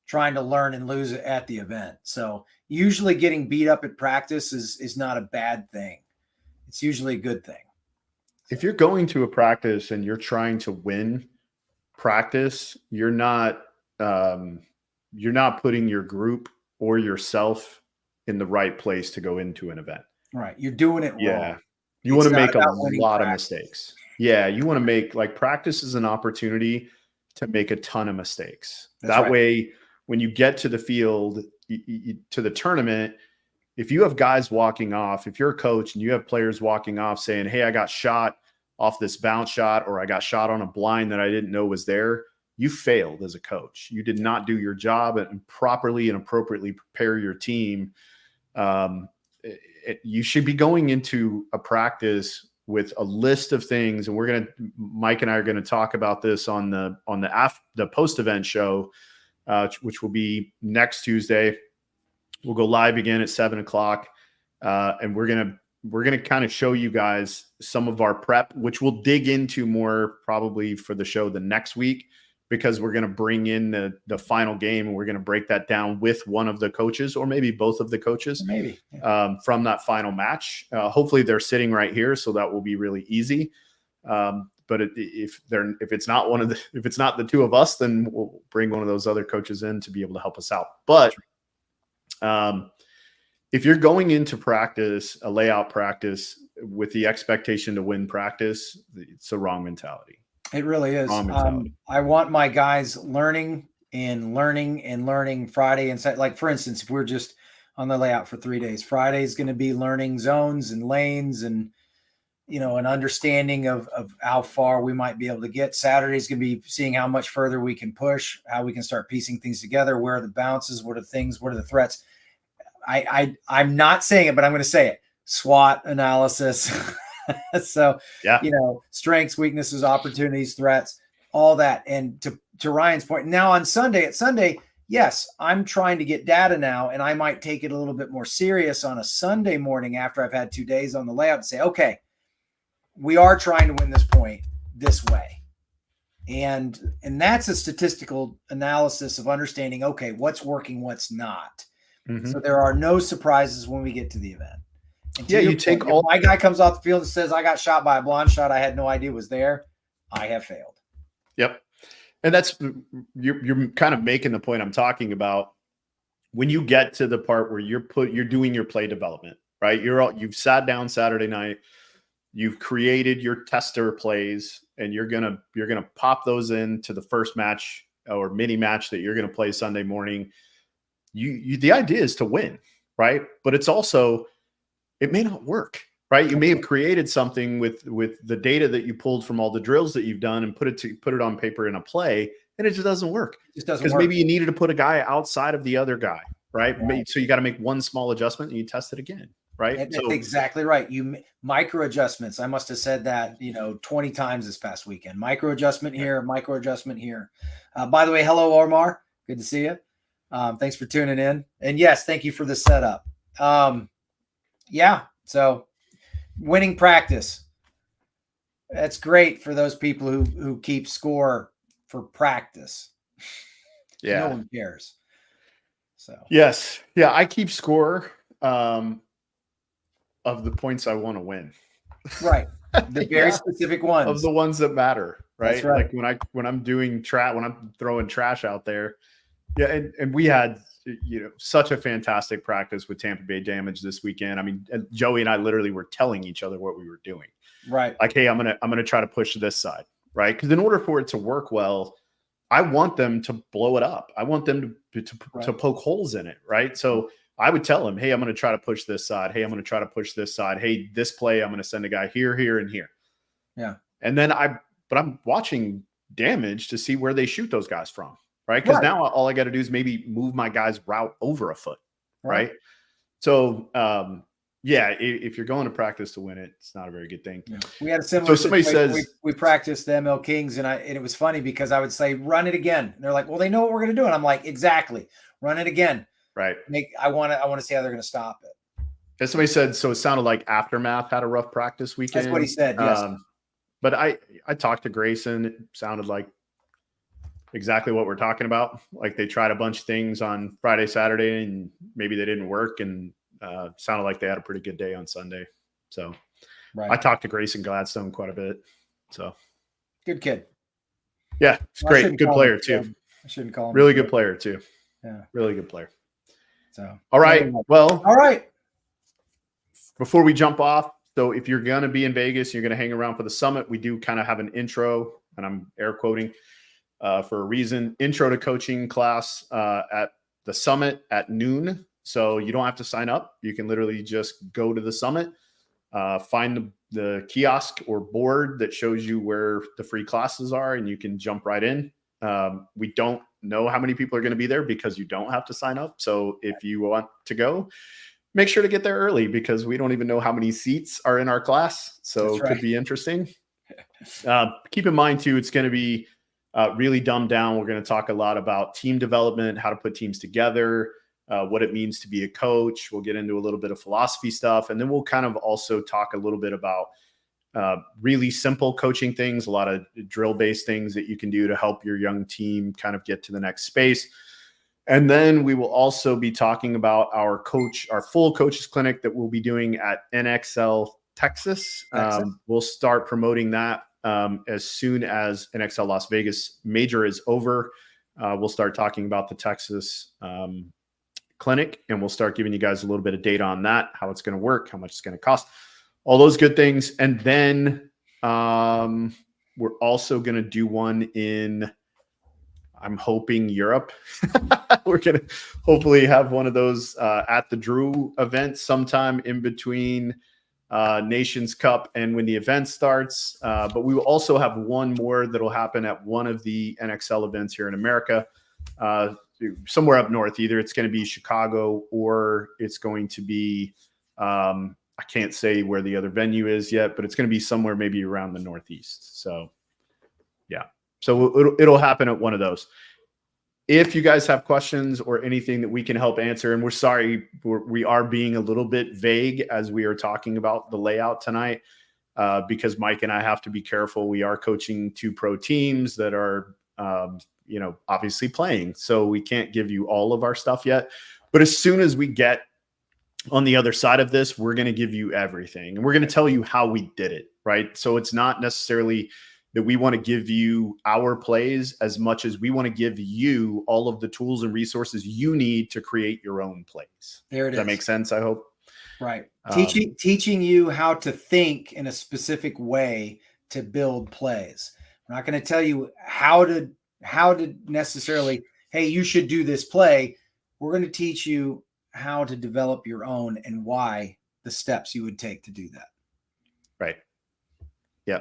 trying to learn and lose at the event. So usually getting beat up at practice is not a bad thing. It's usually a good thing. If you're going to a practice and you're trying to win practice, you're not putting your group or yourself in the right place to go into an event. Right. You're doing it wrong. Yeah. You want to make a lot of mistakes. Yeah, you want to make like practice is an opportunity to make a ton of mistakes. That's that right. way, when you get to the field, to the tournament, if you have guys walking off, if you're a coach and you have players walking off saying, hey, I got shot off this bounce shot, or I got shot on a blind that I didn't know was there, you failed as a coach. You did not do your job and properly and appropriately prepare your team. You should be going into a practice with a list of things, and Mike and I are going to talk about this on the post-event show, which will be next Tuesday. We'll go live again at 7:00, and we're gonna kind of show you guys some of our prep, which we'll dig into more probably for the show the next week, because we're going to bring in the final game, and we're going to break that down with one of the coaches, or maybe both of the coaches, from that final match. Hopefully they're sitting right here, so that will be really easy. But if it's not the two of us, then we'll bring one of those other coaches in to be able to help us out. But if you're going into practice, a layout practice, with the expectation to win practice, it's the wrong mentality. It really is. I want my guys learning Friday and Saturday. Like, for instance, if we're just on the layout for 3 days, Friday is going to be learning zones and lanes and, an understanding of how far we might be able to get. Saturday is going to be seeing how much further we can push, how we can start piecing things together. Where are the bounces? What are things? What are the threats? I'm not saying it, but I'm going to say it. SWOT analysis. So, yeah, strengths, weaknesses, opportunities, threats, all that. And to Ryan's point, now at Sunday, yes, I'm trying to get data now, and I might take it a little bit more serious on a Sunday morning after I've had 2 days on the layout and say, okay, we are trying to win this point this way. And that's a statistical analysis of understanding, okay, what's working, what's not. Mm-hmm. So there are no surprises when we get to the event. Yeah, you take all. My guy comes off the field and says, I got shot by a blind shot I had no idea was there. I have failed. Yep. And that's, you're kind of making the point I'm talking about. When you get to the part where you're doing your play development, right? You've sat down Saturday night, you've created your tester plays, and you're going to pop those into the first match or mini match that you're going to play Sunday morning. The idea is to win, right? But it's also, it may not work, right? You may have created something with the data that you pulled from all the drills that you've done and put it on paper in a play, and it just doesn't work. Because maybe you needed to put a guy outside of the other guy, right? So you got to make one small adjustment and you test it again, right? That's exactly right. You micro adjustments. I must have said that 20 times this past weekend. Micro adjustment here, micro adjustment here. By the way, hello Omar, good to see you. Thanks for tuning in, and yes, thank you for the setup. So winning practice. That's great for those people who keep score for practice. Yeah. No one cares. So yes. Yeah, I keep score of the points I want to win. Right. The very specific ones. Of the ones that matter, right? That's right. Like when I'm doing when I'm throwing trash out there. Yeah, and we had such a fantastic practice with Tampa Bay Damage this weekend. I mean, Joey and I literally were telling each other what we were doing. Right. Like, hey, I'm gonna try to push this side, right? Because in order for it to work well, I want them to blow it up. I want them to poke holes in it, right? So I would tell them, hey, I'm gonna try to push this side. Hey, I'm gonna try to push this side. Hey, this play, I'm gonna send a guy here, here, and here. Yeah. And then I'm watching Damage to see where they shoot those guys from. Right. Because now all I got to do is maybe move my guy's route over a foot. Right. So, if you're going to practice to win it, it's not a very good thing. Yeah. We had a similar. So somebody says we practiced the ML Kings, and it was funny because I would say, run it again. And they're like, well, they know what we're going to do. And I'm like, exactly. Run it again. Right. I want to see how they're going to stop it. And somebody said, so it sounded like Aftermath had a rough practice weekend. That's what he said. Yes. But I talked to Grayson. It sounded like exactly what we're talking about. Like they tried a bunch of things on Friday, Saturday, and maybe they didn't work, and sounded like they had a pretty good day on Sunday. So I talked to Grayson Gladstone quite a bit. So good kid. Yeah, it's great. Good player too. I shouldn't call him. Really good player too. Yeah. Really good player. So all right. Well, all right. Before we jump off, So if you're going to be in Vegas, you're going to hang around for the summit. We do kind of have an intro, and I'm air quoting for a reason, intro to coaching class at the summit at noon. So you don't have to sign up. You can literally just go to the summit, find the kiosk or board that shows you where the free classes are, and you can jump right in. We don't know how many people are going to be there because you don't have to sign up. So if you want to go, make sure to get there early because we don't even know how many seats are in our class. So it could be interesting. Keep in mind too, it's going to be really dumbed down. We're going to talk a lot about team development, how to put teams together, what it means to be a coach. We'll get into a little bit of philosophy stuff. And then we'll kind of also talk a little bit about really simple coaching things, a lot of drill-based things that you can do to help your young team kind of get to the next space. And then we will also be talking about our full coaches clinic that we'll be doing at NXL Texas. We'll start promoting that as soon as NXL Las Vegas major is over. We'll start talking about the Texas clinic, and we'll start giving you guys a little bit of data on that, how it's going to work, how much it's going to cost, all those good things. And then we're also going to do one in, I'm hoping, Europe. We're going to hopefully have one of those at the Drew event sometime in between Nations Cup and when the event starts. But we will also have one more that'll happen at one of the NXL events here in America, somewhere up north. Either it's going to be Chicago or it's going to be, I can't say where the other venue is yet, but it's going to be somewhere maybe around the Northeast. So yeah. So it'll happen at one of those. If you guys have questions or anything that we can help answer, and we're sorry, we are being a little bit vague as we are talking about the layout tonight, because Mike and I have to be careful. We are coaching 2 pro teams that are, obviously playing. So we can't give you all of our stuff yet. But as soon as we get on the other side of this, we're going to give you everything. And we're going to tell you how we did it, right? So it's not necessarily that we want to give you our plays as much as we want to give you all of the tools and resources you need to create your own plays. There it is. Does that make sense? I hope. Right. Teaching you how to think in a specific way to build plays. We're not going to tell you how to necessarily, hey, you should do this play. We're going to teach you how to develop your own and why the steps you would take to do that. Right. Yeah.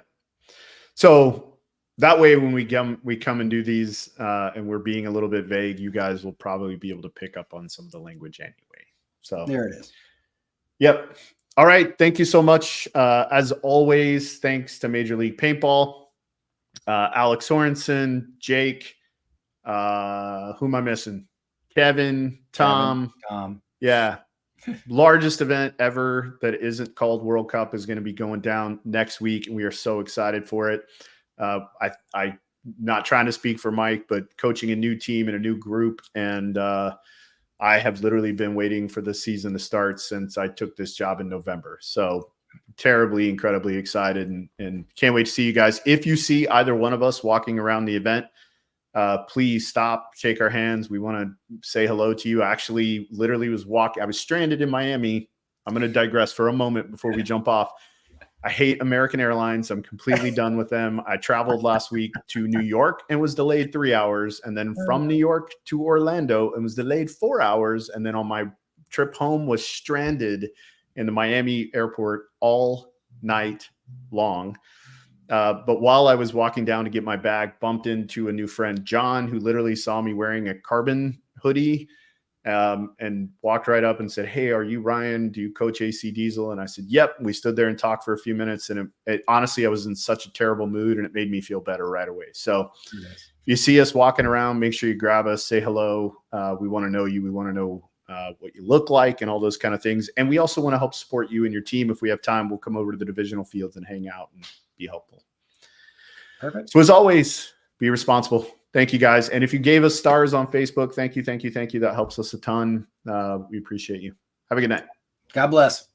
So that way, when we come and do these and we're being a little bit vague, you guys will probably be able to pick up on some of the language anyway. So there it is. Yep. All right. Thank you so much. As always, thanks to Major League Paintball, Alex Sorensen, Jake, who am I missing? Kevin, Tom. Yeah. Largest event ever that isn't called World Cup is going to be going down next week, and we are so excited for it. I'm not trying to speak for Mike, but coaching a new team and a new group, and I have literally been waiting for the season to start since I took this job in November. So terribly, incredibly excited, and can't wait to see you guys. If you see either one of us walking around the event, please stop, shake our hands. We want to say hello to you. I actually literally I was stranded in Miami. I'm going to digress for a moment before we jump off. I hate American Airlines. I'm completely done with them. I traveled last week to New York and was delayed 3 hours. And then from New York to Orlando and was delayed 4 hours. And then on my trip home was stranded in the Miami airport all night long. But while I was walking down to get my bag, bumped into a new friend, John, who literally saw me wearing a carbon hoodie and walked right up and said, "Hey, are you Ryan? Do you coach AC Diesel?" And I said, "Yep." We stood there and talked for a few minutes. And honestly, I was in such a terrible mood, and it made me feel better right away. So if you see us walking around, make sure you grab us, say hello. We want to know you. We want to know what you look like and all those kind of things. And we also want to help support you and your team. If we have time, we'll come over to the divisional fields and hang out and be helpful. Perfect. So as always, be responsible. Thank you, guys. And if you gave us stars on Facebook, thank you. That helps us a ton. We appreciate you. Have a good night. God bless.